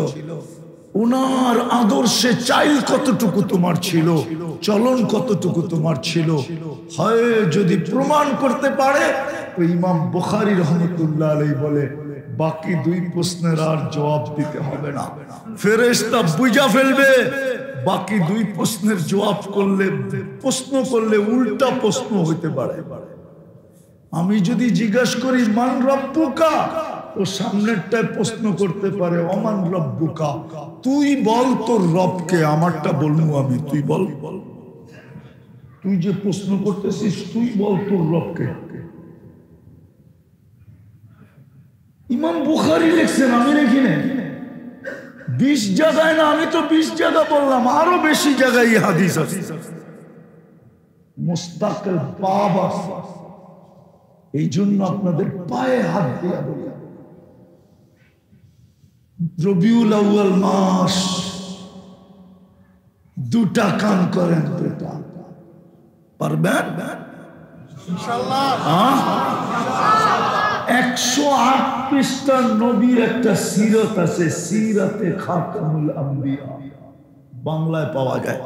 ওনার আদর্শে চাইল কতটুকু তোমার ছিল, চলন কতটুকু তোমার ছিল। হয় যদি প্রমাণ করতে পারে তো ইমাম বুখারী রহমতুল্লাহ আলাইহি বলে, বাকি দুই প্রশ্নের আর জবাব দিতে হবে না, ফেরেশতা বুঝা ফেলবে। বাকি দুই প্রশ্নের জবাব করলে, প্রশ্ন করলে উল্টা প্রশ্ন হইতে পারে। আমি যদি জিজ্ঞাসা করি মান রব্বুকা, তো সামনেরটায় প্রশ্ন করতে পারে অমান রব্বুকা, তুই বল তোর রবকে, আমারটা বলবো আমি, তুই বল, তুই যে প্রশ্ন করতেছিস তুই বল তোর রবকে। ইমাম বুখারী লিখছেন, আমি লিখি না। 20 জায়গায় না, আমি তো 20 জায়গা বললাম, আরো বেশি জায়গায় এই হাদিস আছে, মুস্তাকিল বাব আছে। এই জন্য আপনাদের পায়ে হাত দিয়ে বলি, রবিউল আউয়াল মাস, দুটা কাম করেন, দুটা পারবেন ইনশাআল্লাহ। 108 পৃষ্ঠার নবীর একটা সিরত আছে, সিরাতে খাতামুল আম্বিয়া, বাংলায় পাওয়া যায়,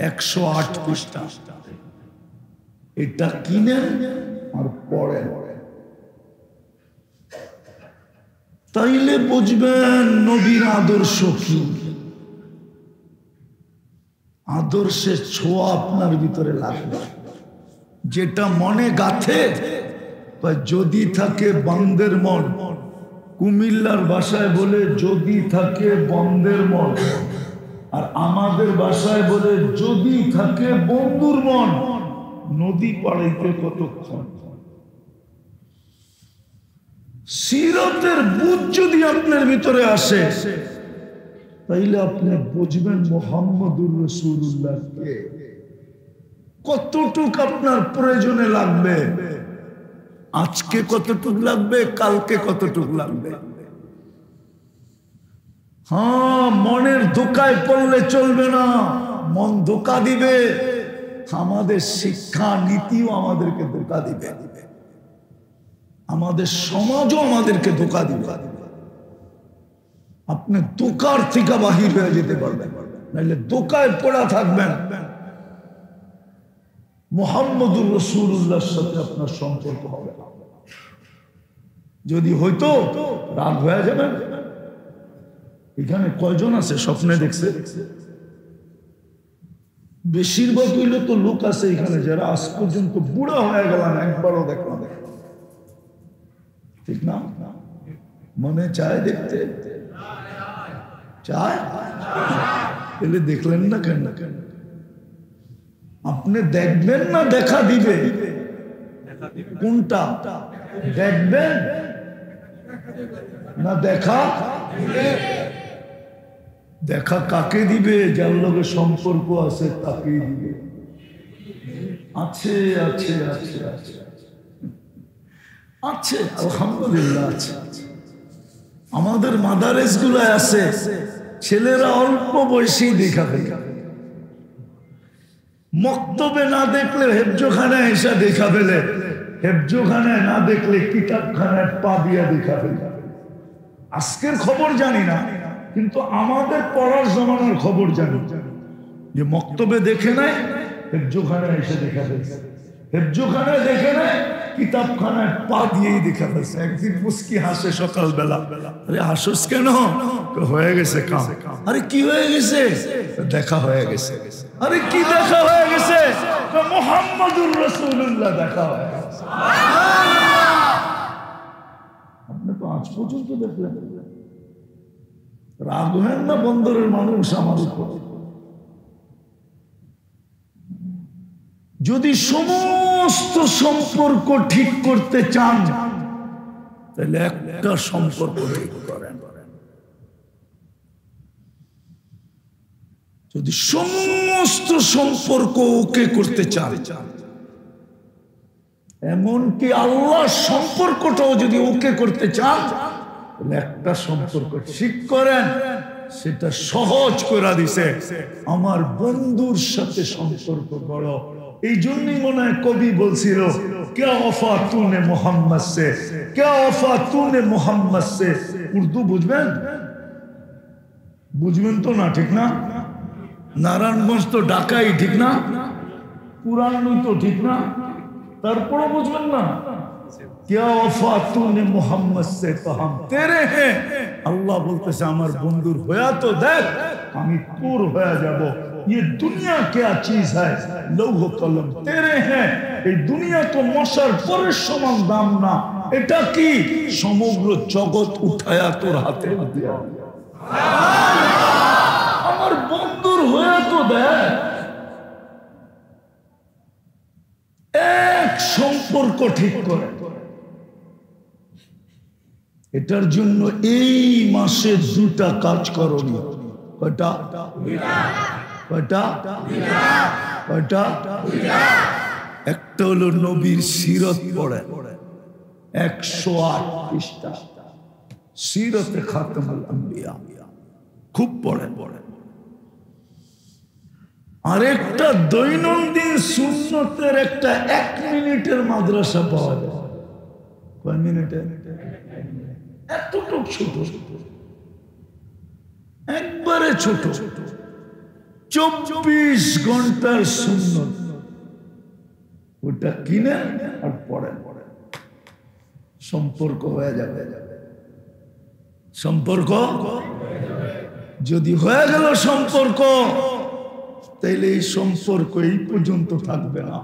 108 পৃষ্ঠা। এটা কিনেন আর পড়েন, তাইলে বুঝবেন নবীর আদর্শ কি। আদর্শের ছোঁয়া আপনার ভিতরে লাগবে, যেটা মনে গাথে। যদি থাকে বান্দের মন, কুমিল্লার ভাষায় বলে যদি থাকে বন্দের মন, আর আমাদের ভাষায় বলে যদি থাকে বন্ধুর মন। নদী পাড়াইতে কতক্ষণ? সিরাতের বুঝ যদি আপনার ভিতরে আসে, তাইলে আপনি বুঝবেন মুহাম্মদুর রাসূলুল্লাহকে কতটুক আপনার প্রয়োজনে লাগবে, আজকে কতটুক লাগবে, কালকে কতটুক লাগবে। হ্যাঁ, মনের ধোকায় পড়লে চলবে না, মন ধোকা দিবে। আমাদের শিক্ষা নীতিও আমাদেরকে ধোকা দিবে, আমাদের সমাজও আমাদেরকে ধোকা দিবে। আপনি ধোকার থেকে বাহির হয়ে যেতে পারবেন, নাহলে ধোকায় পড়া থাকবেন। মুহাম্মদুর রাসূলুল্লাহর সাথে আপনার সম্পর্ক হবে, যদি হইতো রাগ হয়ে যাবেন। এখানে কয়জন আছে স্বপ্নে দেখছে? বেশিরভাগ হইলে তো লোক আছে এখানে যারা আজ পর্যন্ত বুড়া হয়ে গেলাম, একবারও দেখলাম, ঠিক না? মনে চায় দেখতে, চায়, এলে দেখলেন না কেন? আপনি দেখবেন না দেখা দিবে? কোনটা দেখবেন না দেখা? দেখা কাকে দিবে? যার লগে সম্পর্ক আছে তাকেই দিবে। আছে আছে আছে আছে আছে, আলহামদুলিল্লাহ আছে। আমাদের মাদারেস গুলায় আছে, ছেলেরা অল্প বয়সেই দেখা ফেলে। মক্তবে না দেখলে হেফজোখানায় এসে দেখা ফেলে, হেফজোখানায় না দেখলে কিতাবখানায় পা দিয়া দেখা ফেলে। আজকের খবর জানি না, কিন্তু আমাদের পড়ার জমানার খবর জানি যে মক্তবে দেখে নাই, হেফজোখানায় এসে দেখা ফেলছে, হেফজোখানায় দেখে নাই, কিতাবখানায় পা দিয়েই দেখা ফেলছে। একদিন মুস্কি হাসে সকালবেলা, আরে হাসুস কেন? হয়ে গেছে কাম। আরে কি হয়ে গেছে? দেখা হয়ে গেছে। আরে কি দেখা হয়ে গেছে? মুহাম্মাদুর রাসূলুল্লাহ দেখা হয়ে গেছে। আপনি তো আজ পর্যন্ত দেখলেন। রাগ হয় না বন্দরের মানুষ আমার উপর? যদি সমস্ত সম্পর্ক ঠিক করতে চান তাহলে একটা সম্পর্ক ঠিক করেন। যদি সমস্ত সম্পর্ক ওকে করতে চান, এমনকি আল্লাহর সম্পর্কটাও যদি ওকে করতে চান, তাহলে একটা সম্পর্ক ঠিক করেন। সেটা সহজ করে দিছে, আমার বন্ধুর সাথে সম্পর্ক করো। এই জন্যই মনে হয় কবি বলছিল, ক্যা ওফা তুনে মোহাম্মদ সে, ক্যা ওফা তুনে মোহাম্মদ সে। উর্দু বুঝবেন? বুঝবেন তো না, ঠিক না? নারায়ণগঞ্জ তো ঢাকাই, ঠিক না? পুরান তো ঠিক না? তারপরে বুঝবেন না? क्या वफा तूने मोहम्मद से तो हम तेरे हैं। अल्लाह बोलते আমার বন্ধুর হয়া তো দেখ, আমি তোর হয়ে যাব। ये दुनिया क्या चीज है, लौह कलम तेरे हैं। এই দুনিয়া তো মশার পরের সমান দাম না। এটা কি? সমগ্র জগৎ উঠায়া তোর হাতে দিয়া। আমার বন্ধুর হয়া তো দেখ। এক সম্পর্ক ঠিক করে। এটার জন্য এই মাসে দুটা কাজ করণীয়। কয়টা? কয়টা? কয়টা? একটা হলো নবীর সিরত পড়ে, 108 পৃষ্ঠা, সিরতে খাতামুল আম্বিয়া, খুব পড়ে। আরেকটা দৈনন্দিন সুন্নতের একটা 1 মিনিটের মাদ্রাসা পাওয়া যায়। কয় মিনিটের? এতটুক ছোট, একবারে ছোট, 24 ঘন্টার সুন্নত। ওটা কিনে আর পড়ে, সম্পর্ক হয়ে যাবে। সম্পর্ক যদি হয়ে গেল সম্পর্ক, তাইলে এই সম্পর্ক এই পর্যন্ত থাকবে না।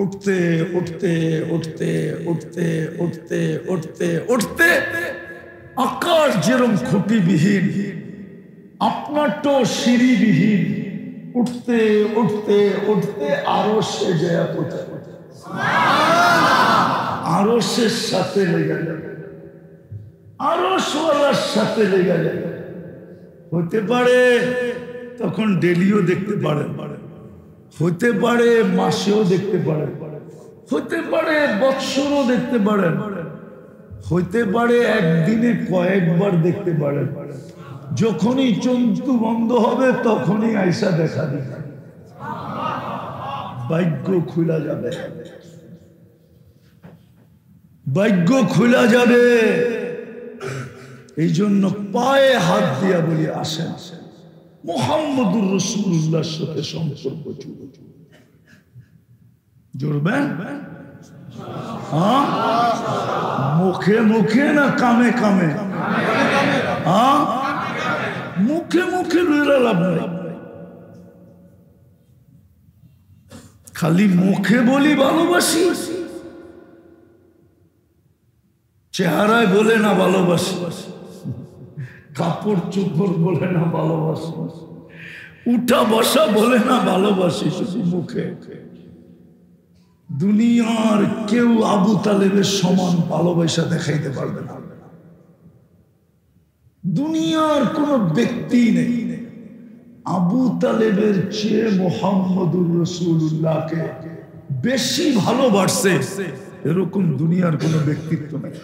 উঠতে উঠতে উঠতে উঠতে উঠতে উঠতে উঠতে আকাশ যেরকম খুঁটিবিহীন, আপনার তো সিঁড়িবিহীন, উঠতে উঠতে উঠতে আরো সে যায় পৌঁছে, আরো সে সাথে লেগে যাবে, আরো সোয়ালার সাথে লেগে যাবে। হতে পারে তখন ডেলিও দেখতে পারে, হতে পারে মাসেও দেখতে পারে, হতে পারে বৎসরও দেখতে পারে, হতে পারে একদিনে কয়েকবার দেখতে পারে। যখনই চঞ্চু বন্ধ হবে তখনই আইসা দেখা দিবে, ভাগ্য খুলা যাবে, ভাগ্য খুলা যাবে। এই জন্য পায়ে হাত দিয়া বলি, আসেন মুহাম্মদুর রাসূলুল্লাহর সাথে সম্পর্ক জুড়বেন। মুখে মুখে না কামে কামে? মুখে মুখে লইরা লাভ নাই। খালি মুখে বলি ভালোবাসি, চেহারায় বলে না ভালোবাসি, কাপড় চোপড় বলে না ভালোবাসি, উঠা বসা বলে না ভালোবাসি, শুধু মুখে। দুনিয়ার কেউ আবু তালেবের সমান ভালোবাসা দেখাইতে পারবে না। দুনিয়ার কোন ব্যক্তি নেই আবু তালেবের চেয়ে মুহাম্মদুর রাসূলুল্লাহকে বেশি ভালোবাসে, এরকম দুনিয়ার কোন ব্যক্তিত্ব নেই।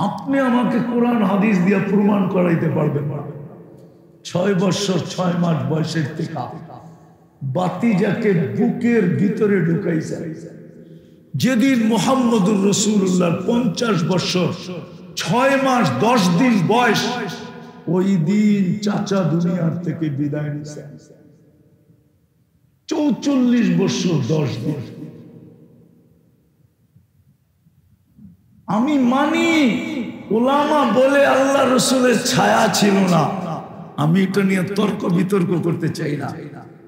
আপনি আমাকে কোরআন হাদিস দিয়ে প্রমাণ করাইতে পারবেন না। 6 বছর 6 মাস বয়সের থেকে বাতিজাকে বুকের ভিতরে ঢুকাইছে, যেদিন মুহাম্মদুর রাসূলুল্লাহর 50 বছর 6 মাস 10 দিন বয়স, ওই দিন চাচা দুনিয়ার থেকে বিদায় নিছে। 44 বছর 10 দিন। আমি মানি উলামা বলে আল্লাহ রসুলের ছায়া ছিল না, আমি এটা নিয়ে তর্ক বিতর্ক করতে চাই না,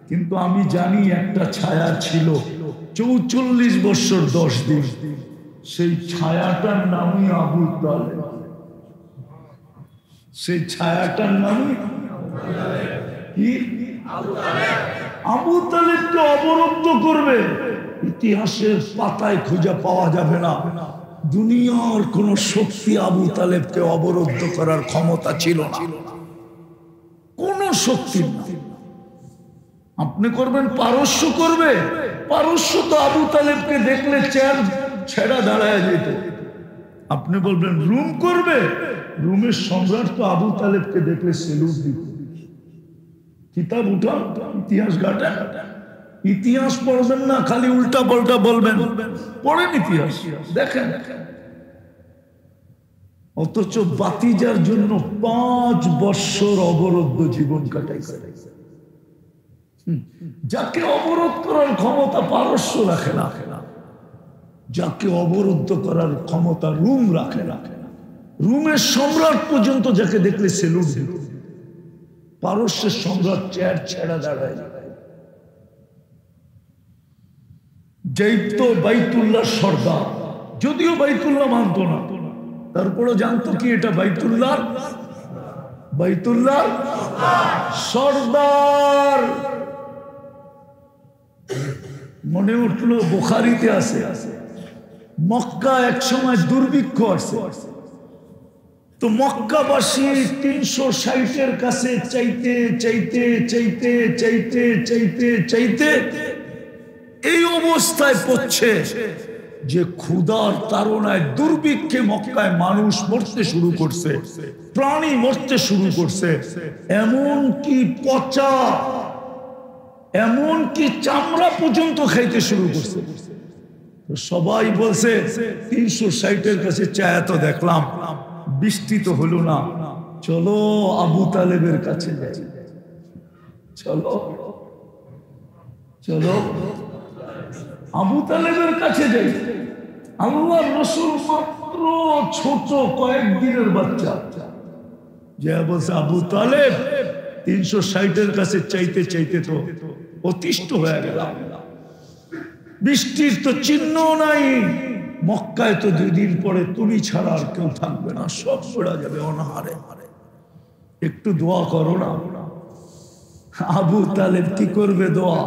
কিন্তু আমি জানি একটা ছায়া ছিল 44 বছর 10 দিন। সেই ছায়াটার নামই আবু তালেব। সেই ছায়াটার নামই কি? আবু তালেবকে অবরুদ্ধ করবে ইতিহাসের পাতায় খুঁজে পাওয়া যাবে না। দুনিয়ার কোন শক্তি আবু তালেবকে অবরুদ্ধ করার ক্ষমতা ছিল না, কোন শক্তি না। আপনি করবেন পারস্য করবে, পারস্য তো আবু তালেবকে দেখলে চেয়ার ছেড়া দাঁড়ায় যেত। আপনি বলবেন রুম করবে, রুমের সম্রাট তো আবু তালেবকে দেখলে সেলুট দিত। কিতাব উঠান, ইতিহাস ঘাটেন, ইতিহাস পড়বেন না, খালি উল্টা পাল্টা বলবেন। পড়েন ইতিহাস, দেখেন। অথচ বাতিজার জন্য 5 বছর অবরুদ্ধ জীবন কাটাইছে। যাকে অবরোধ করার ক্ষমতা পারস্য রাখে না, যাকে অবরুদ্ধ করার ক্ষমতা রুম রাখে না। রুমের সম্রাট পর্যন্ত যাকে দেখলে সেলুট দিত, পারস্যের সম্রাট চেয়ার ছেড়া দাঁড়ায়। যেইতো বাইতুল্লাহ সর্দার, যদিও বাইতুল্লাহ মানত না, তারপরে জানতো কি এটা বাইতুল্লাহ, বাইতুল্লাহ সর্দার। মনে উঠলো বুখারীতে আছে, মক্কা এক সময় দুর্ভিক্ষ আছে, তো মক্কাবাসী 360-এর কাছে চাইতে চাইতে চাইতে চাইতে চাইতে চাইতে এই অবস্থায় পড়ছে যে ক্ষুধার তাড়নায় দুর্ভিক্ষে মক্কায় মানুষ মরতে শুরু করছে, প্রাণী মরতে শুরু করছে, এমন কি পচা, এমন কি চামড়া পর্যন্ত খাইতে শুরু করছে। সবাই বলছে 360-এর কাছে চায়া তো দেখলাম, বৃষ্টি তো হলো না, চলো আবু তালেবের কাছে যাই, চলো চলো আবু তালেবের কাছে যাই। আল্লাহ রসুল মাত্র ছোট কয়েকদিনের বাচ্চা, যে বলছে আবু তালেব 360-এর কাছে চাইতে চাইতে তো অতিষ্ঠ হয়ে গেল, বৃষ্টির তো চিহ্ন নাই, মক্কায় তো 2 দিন পরে তুমি ছাড়া আর কেউ থাকবে না, সব পড়া যাবে অনাহারে, একটু দোয়া করো না। আবু তালেব কি করবে দোয়া?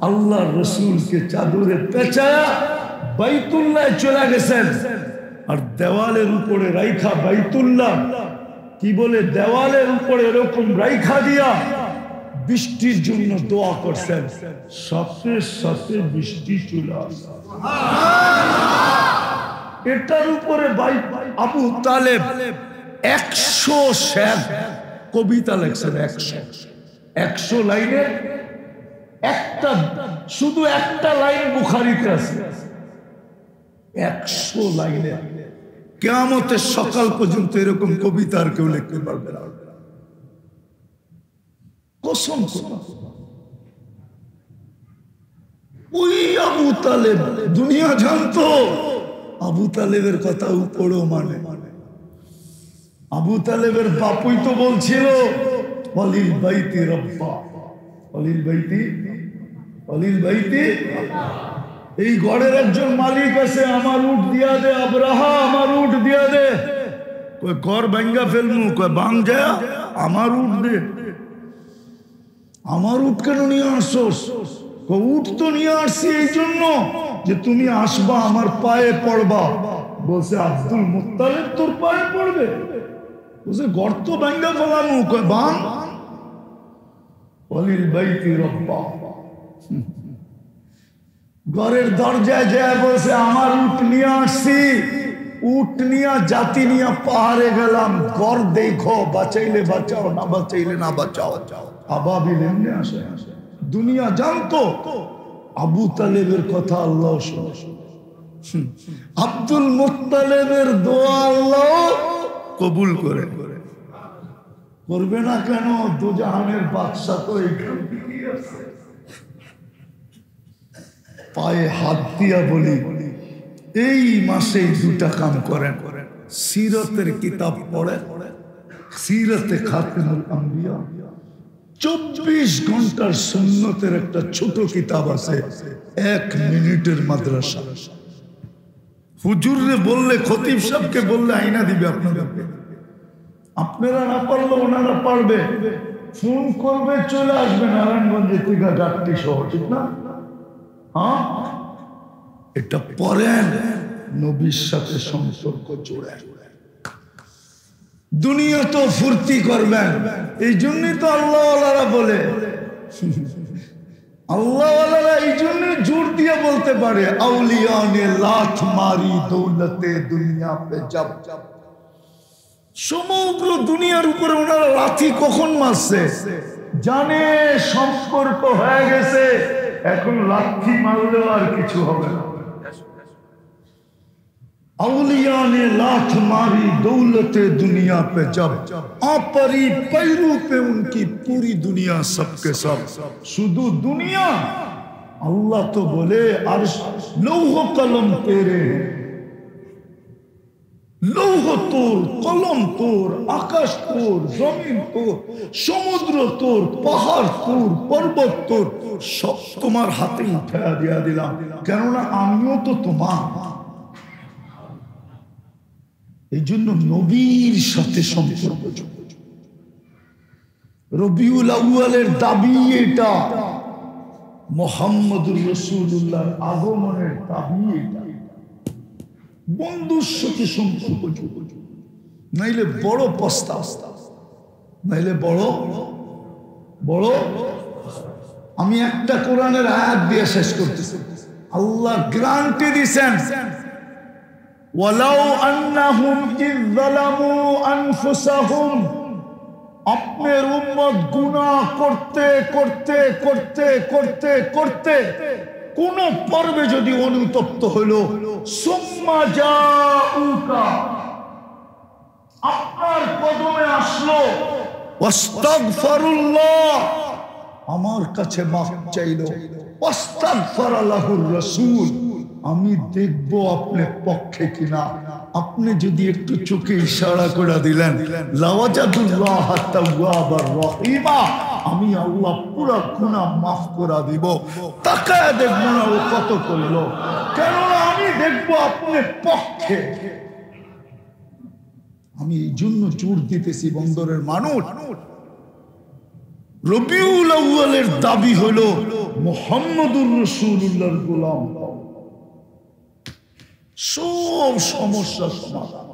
আল্লাহ রসুলকে চাদরে পেঁচায়া বাইতুল্লাহ চলে গেছেন, আর দেওয়ালের উপরে রাইখা বাইতুল্লাহ কি বলে দেওয়ালের উপরে এরকম রাইখা দিয়া বৃষ্টির জন্য দোয়া করছেন, সাথে সাথে বৃষ্টি চলে আসে। এটার উপরে আবু তালেব 100 শের কবিতা লেখছেন, 100 লাইনের একটা, শুধু একটা লাইন বুখারীতে আছে, 100 লাইনে। কিয়ামতের সকাল পর্যন্ত এরকম কবিতা আর কেউ লিখতে পারবে না, কসম। ওই আবু তালেব, দুনিয়া জানতো আবু তালেবের কথা উপরও মানে। আবু তালেবের বাপুই তো বলছিল ওয়ালিল বাইতি রব্বা, ওয়ালিল বাইতি অলিল বাইতি। এই ঘরের একজন মালিক আছে, আমার উট দিয়া দে আবরাহা, আমার উট দিয়া দে। কই ঘর ভাঙ্গা ফেলমু, কই বাং যায় আমার উট দে। আমার উট কেন নিয়ে আসছোস? উট তো নিয়ে আসছি এই জন্য যে তুমি আসবা আমার পায়ে পড়বা। বলছে আব্দুল মুত্তালিব তোর পায়ে পড়বে? বলছে ঘর তো ভাঙ্গা ফেলামু, কই বাং। অলিল বাইতি রব্বা, ঘরের দরজায় যায় বলছে আমার উট নিয়ে আসছি, উট নিয়ে জাতি নিয়ে পাহাড়ে গেলাম, ঘর দেখো, বাঁচাইলে বাঁচাও, না বাঁচাইলে না বাঁচাও। আবাবিল এমনি আসে। দুনিয়া জানতো আবু তালেবের কথা আল্লাহ শুনে, আব্দুল মুত্তালিবের দোয়া আল্লাহ কবুল করে। করবে না কেন? দুজাহানের বাদশা তো এইখান থেকেই আছে। পায়ে হাত দিয়া বলি, এই মাসে দুটা কাম করেন। সিরতের কিতাব পড়ে, সিরতে খাতিমুল আম্বিয়া, 24 ঘন্টার সুন্নতের একটা ছোট কিতাব আছে, 1 মিনিটের মাদ্রাসা। হুজুরে বললে, খতিব সাহেবকে বললে আইনা দিবে আপনাদেরকে। আপনারা না পারলে ওনারা পারবে, ফোন করবে, চলে আসবে নারায়ণগঞ্জের থেকে গাট্টি সহ, ঠিক না? হ্যাঁ, এটা পড়েন, নবীর সাথে সম্পর্ক জোড়ে। দুনিয়া তো ফুর্তি করবেন, এই জন্যই তো আল্লাহওয়ালারা বলে, আল্লাহওয়ালারা এই জন্য জোর দিয়ে বলতে পারে, আউলিয়া নে লাথ মারি দৌলতে দুনিয়া পে যাব। সমগ্র দুনিয়ার উপরে ওনারা লাথি কখন মারছে জানে, সম্পর্ক হয়ে গেছে, এখন লাথি মারলেও আর কিছু হবে না। औलिया ने लात मारी दौलते दुनिया पे जब आपरी पैरू पे उनकी पूरी दुनिया सबके सब। शुद्ध दुनिया अल्लाह तो बोले अर्श लौह कलम तेरे, लौह तोर, कलम तोर, आकाश तोर, जमीन तोर, समुद्र तोर, पहाड़ तोर, पर्वत तोर, सब तुम्हार हाथे उठा दिया दिलाम, केनना आमियो तो तुम्हार। এই জন্য নবীর সাথে সম্পর্ক। রবিউল আউয়ালের দাবি এটা, মুহাম্মদুর রাসূলুল্লাহর আগমনের দাবি এটা। বন্ধুর সাথে সম্পর্ক, নাইলে বড় পস্তা, নাইলে বড় বড়। আমি একটা কোরআনের আয়াত দিয়ে শেষ করতেছি। আল্লাহ গ্যারান্টি দিয়েছেন, ওয়ালাউ আন্নাহুম ইয যালামু আনফুসাহুম, আপনার উম্মত গুনাহ করতে করতে করতে করতে করতে কোন পর্বে যদি অনুতপ্ত হলো, সুম্মা জাউকা, আপনার কদমে আসলো, ওয়াস্তাগফিরুল্লাহ, আমার কাছে মাফ চাইলো, ওয়াস্তাগফারা লাহুর রাসূল, আমি দেখব আপনার পক্ষে কিনা। আপনি যদি একটু চোখে ইশারা করে দিলেন, লাওয়াজাদুল্লাহ তাওয়াবার রহিমা, আমি আল্লাহ পুরো গুনাহ মাফ করে দিব। তাকায় দেখব না ও কত করলো, কেননা আমি দেখব আপনার পক্ষে। আমি এই জন্য জোর দিতেছি, বন্দরের মানুষ, রবিউল আউয়ালের দাবি হলো মুহাম্মদুর রাসূলুল্লাহর গোলাম। সব সমস্যা সমাধান।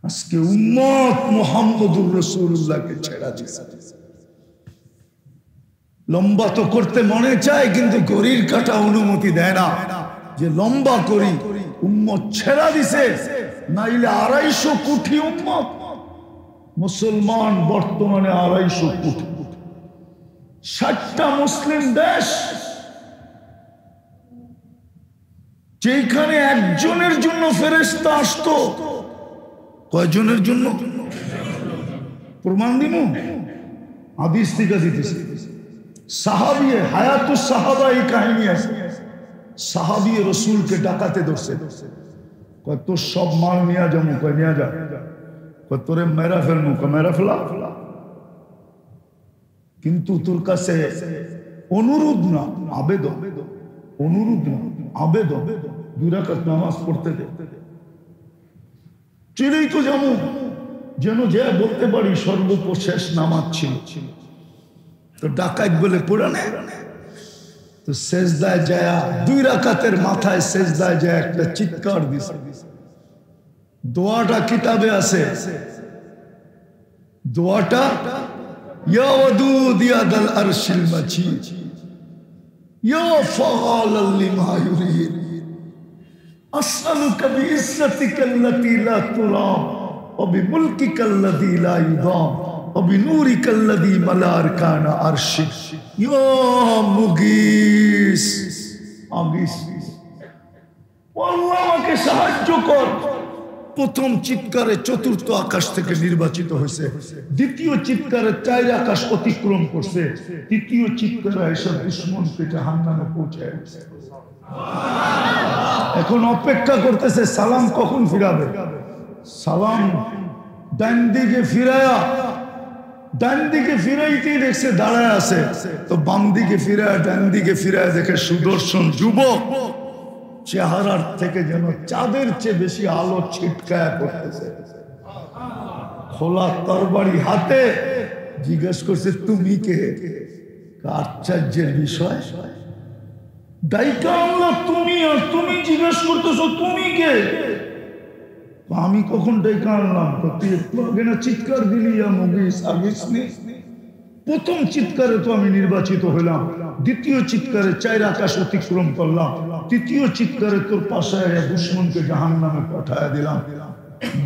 আজকে উম্মত মুহাম্মদুর রাসূলুল্লাহকে ছেড়ে দিয়েছে। লম্বা তো করতে মনে চায়, কিন্তু ঘড়ির কাঁটা অনুমতি দেয় না যে লম্বা করি। উম্মত ছেড়ে দিছে, নাইলে 250 কোটি উম্মত। মুসলমান বর্তমানে 250 কোটি, 60টা মুসলিম দেশ, যেখানে একজনের জন্য ফেরেশতা আসতো। কয়জনের জন্য? প্রমাণ দিমু, হাদিস থেকে দিতেছি। সাহাবী হায়াতুস সাহাবা, এই কাহিনী আছে। সাহাবী রাসূলকে ডাকাতে ধরছে, কয় তোর সব মাল নিয়ে যাবো, কয় নিয়ে যা, কয় তোরে মেরা ফেলবো, কয় মেরা ফেলা, কিন্তু তোর কাছে অনুরোধ না, আবেদন। অনুরোধ না, আবেদন। 2 রাকাত নামাজ পড়তে দে। চলেই তো যেমন যেন যে বলতে পারি সর্বশেষ নামাজ ছিল। তো ডাকাত বলে পড়ে নেয়, তো সেজদায় যায় 2 রাকাতের মাথায় সেজদায় যায় একটা চিৎকার দিছে। দোয়াটা কিতাবে আছে, দোয়াটা ইয়া ওয়াদুদ ইয়া দাল আরশিল মাজিদ ইয়া ফাআলাল লিমা ইউরিদ আসআলুকা বিইজ্জাতিকাল্লাতী লা তুরাম ওয়া বিমুলকিকাল্লাযী লা ইউদাম ওয়া বিনূরিকাল্লাযী মালা আরকানা আরশিক ইয়া মুগীস আগিস, আল্লাহ আমাকে সাহায্য কর। প্রথম চিৎকারে 4th আকাশ থেকে নির্বাচিত হয়েছে, দ্বিতীয় চিৎকারে 4 আকাশ অতিক্রম করছে, তৃতীয় চিৎকারে এসব দুশমনকে জাহান্নামে পৌঁছায়। এখন অপেক্ষা করতেছে সালাম কখন ফিরাবে। সালাম ডান দিকে ফিরায়া, ডান দিকে ফিরাইতেই দেখছে দাঁড়ায় আছে, তো বাম দিকে ফিরায় ডান দিকে ফিরায় দেখে সুদর্শন যুবক, চেহারার থেকে যেন চাঁদের চেয়ে বেশি আলো ছিটকায় পড়তেছে, খোলা তরবারি হাতে। জিজ্ঞেস করছে তুমি কে? আশ্চর্যের বিষয়, ডাইকা আল্লাহ তুমি, আর তুমি জিজ্ঞেস করতেছো তুমি কে? আমি কখন ডাইকা আনলাম? তুই একটু আগে না চিৎকার দিলি ইয়া মুগীস আগিস নি। প্রথম চিৎকারে তো আমি নির্বাচিত হলাম, দ্বিতীয় চিৎকারে 4 আকাশ অতিক্রম করলাম, তৃতীয় চিৎকারে তোর পাশে দুশমনকে জাহান্নামে পাঠায় দিলাম।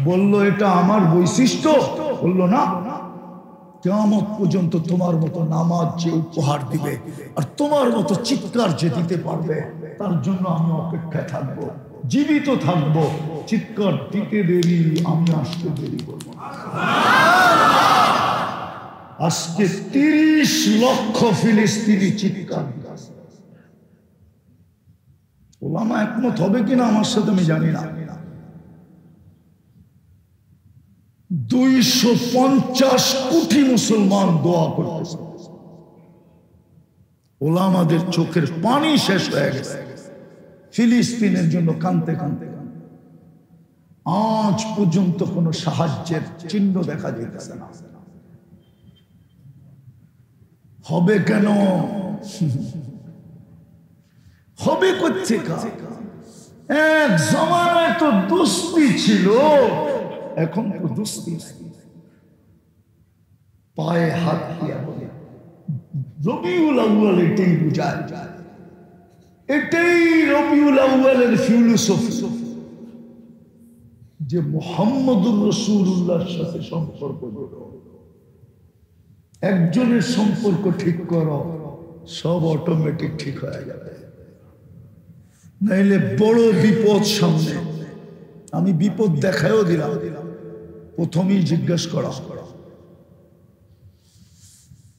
বলল এটা আমার বৈশিষ্ট্য? বলল না, কিয়ামত পর্যন্ত তোমার মতো নামাজ যে উপহার দিবে আর তোমার মতো চিৎকার যে দিতে পারবে তার জন্য আমি অপেক্ষায় থাকবো, জীবিত থাকবো। চিৎকার দিতে দেরি, আমি আসতে দেরি করবো। আজকে 30 লক্ষ ফিলিস্তিনি চিৎকার দিচ্ছে। ওলামা একমত হবে কিনা আমার সাথে আমি জানি না। 250 কোটি মুসলমান দোয়া করতেছে, ওলামাদের চোখের পানি শেষ হয়ে গেছে ফিলিস্তিনের জন্য কাঁদতে কাঁদতে। আজ পর্যন্ত কোন সাহায্যের চিহ্ন দেখা যেতেছে না। হবে কেন? হবে কোত্থেকে? এক জমানায় তো দুস্তি ছিল, এখন তো দুস্তি পায়ে হাত দিয়া বলে রবিউল আউয়াল, এটাই বুঝায়, এটাই রবিউল আউয়ালের ফিলোসফি যে মুহাম্মদুর রাসূলুল্লাহর সাথে সম্পর্ক করো, একজনের সম্পর্ক ঠিক করো, সব অটোমেটিক ঠিক হয়ে যাবে। নাইলে বড় বিপদ সামনে। আমি বিপদ দেখায়ও দিলাম, প্রথমেই জিজ্ঞেস করা,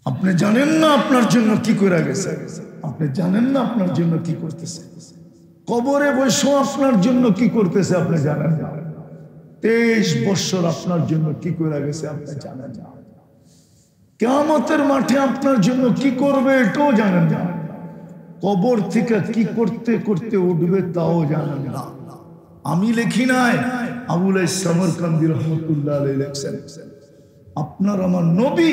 আপনি জানেন না আপনার জন্য কি করে গেছে? আপনি জানেন না আপনার জন্য কি করতেছে? কবরে বসে আপনার জন্য কি করতেছে আপনি জানেন না? 23 বছর আপনার জন্য কি করে গেছে আপনি জানেন না? কিয়ামতের মাঠে আপনার জন্য কি করবে এটাও জানেন না। কবর থেকে কি করতে করতে উঠবে তাও জানেন না। আমি লিখি নাই, আবুল সামরকান্দি রহমতুল্লাহ আলাইহি লিখছেন, আপনার আমার নবী,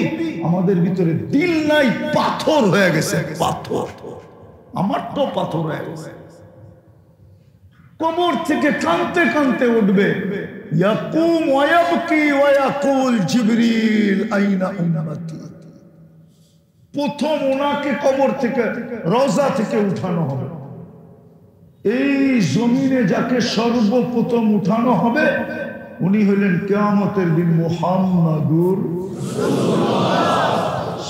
আমাদের ভিতরে দিল নাই, পাথর হয়ে গেছে, পাথর। আমার তো পাথর হয়ে গেছে। কবর থেকে কাঁদতে কাঁদতে উঠবে, ইয়াকুম ওয়া ইয়াবকি ওয়া ইয়াকুল জিবরিল আইনা উম্মতি। প্রথম ওনাকে কবর থেকে, রওজা থেকে উঠানো হবে। এই জমিনে যাকে সর্বপ্রথম উঠানো হবে উনি হলেন কিয়ামতের দিন মুহাম্মাদুর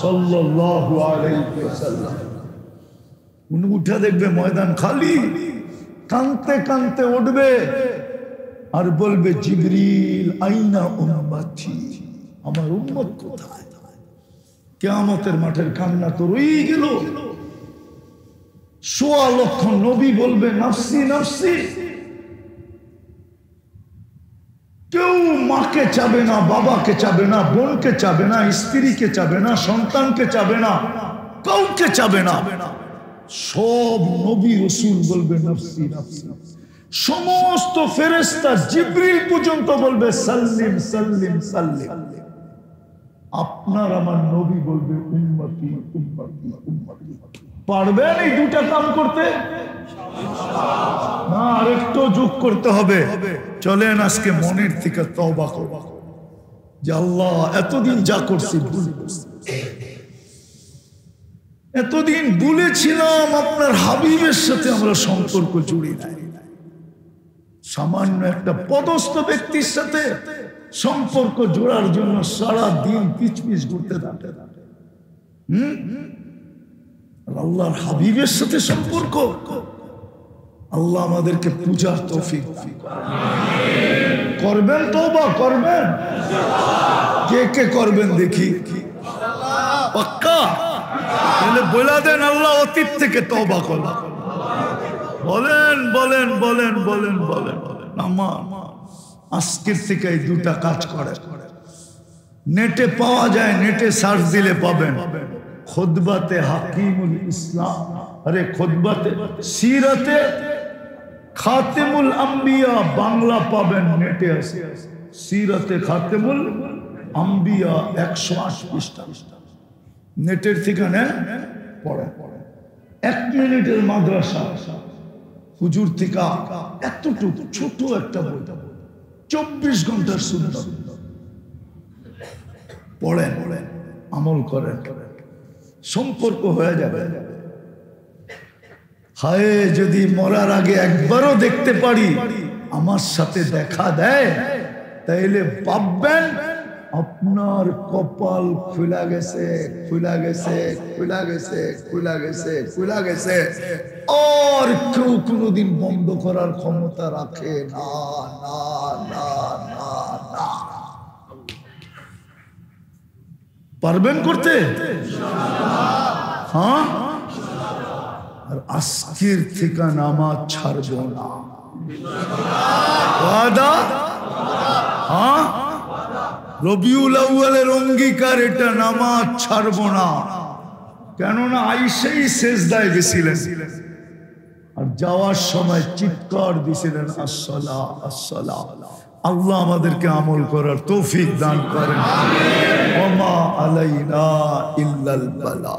সাল্লাল্লাহু আলাইহি ওয়াসাল্লাম। উনি উঠে দেখবে ময়দান খালি, কাঁদতে কাঁদতে উঠবে আর বলবে জিবরিল আইনা উম্মতি, আমার উম্মত কোথায়? কিয়ামতের মাঠের কান্না তো রয়ে গেল। 1.25 লক্ষ নবী বলবে নাফসি নাফসি। কেউ মাকে চাবে না, বাবাকে চাবে না, বোনকে চাবে না, স্ত্রীকে চাবে না, সন্তানকে চাবে না, কাউকে চাবে না। সব নবী রাসূল বলবে নফসি নফসি, সমস্ত ফেরেশতা জিবরিল পর্যন্ত বলবে সাল্লিম সাল্লিম সাল্লিম। আপনার আমার নবী বলবে উম্মতি উম্মতি উম্মতি। পারবেন এই দুটা কাম করতে? না, আরেকটু যোগ করতে হবে। চলেন আজকে মনের থেকে তওবা করব যে আল্লাহ এতদিন যা করছি ভুল করছি, এতদিন বলেছিলাম আপনার হাবিবের সাথে আমরা সম্পর্ক জুড়ি নাই, সামান্য একটা পদস্থ ব্যক্তির সাথে সম্পর্ক জোড়ার জন্য সারা দিন পিছপিছ ঘুরতে থাকে। আল্লাহর হাবিবের সাথে সম্পর্ক, আল্লাহ আমাদেরকে পূজার তৌফিক দান করবেন। তওবা করবেন? কে কে করবেন দেখি? পাক্কা? তাহলে বলে দেন আল্লাহ অতীত থেকে তওবা করব। বলেন বলেন বলেন বলেন বলেন বলেন। আমার আজকের থেকে এই দুটা কাজ করে। নেটে পাওয়া যায়, নেটে সার্চ দিলে পাবেন। খুতবাতে হাকিমুল ইসলাম, আরে খুতবাতে সিরাতে খাতেমুল আম্বিয়া বাংলা পাবেন, নেটে আছে। সিরাতে খাতেমুল আম্বিয়া 108 পৃষ্ঠা, নেটের থেকে নেন, পড়ে। 1 মিনিটের মাদ্রাসা, হুজুর থেকে এতটুকু ছোট একটা বই, 24 ঘন্টার সুন্নাত পড়েন, আমল করেন, সম্পর্ক হয়ে যাবে। হায় যদি মরার আগে একবারও দেখতে পারি আমার সাথে দেখা দেয়, তাইলে ভাববেন আপনার কপাল খুলা গেছে, খুলা গেছে, খুলা গেছে, খুলা গেছে, খুলা গেছে। আর কেউ কোনোদিন বন্ধ করার ক্ষমতা রাখে না, না না না না। পারবেন করতে? হ্যাঁ। আর আজকের থেকে নামাজ ছাড়ব না, ওয়াদা। হ্যাঁ, রবিউল আউয়ালের অঙ্গীকার এটা, নামাজ ছাড়ব না। কেননা আইসেই সেজদায় গেছিলেন আর যাওয়ার সময় চিৎকার দিছিলেন আসসালাহ আসসালাহ। আল্লাহ আমাদেরকে আমল করার তৌফিক দান করেন। ওয়া মা আলাইনা ইল্লাল বালাগ।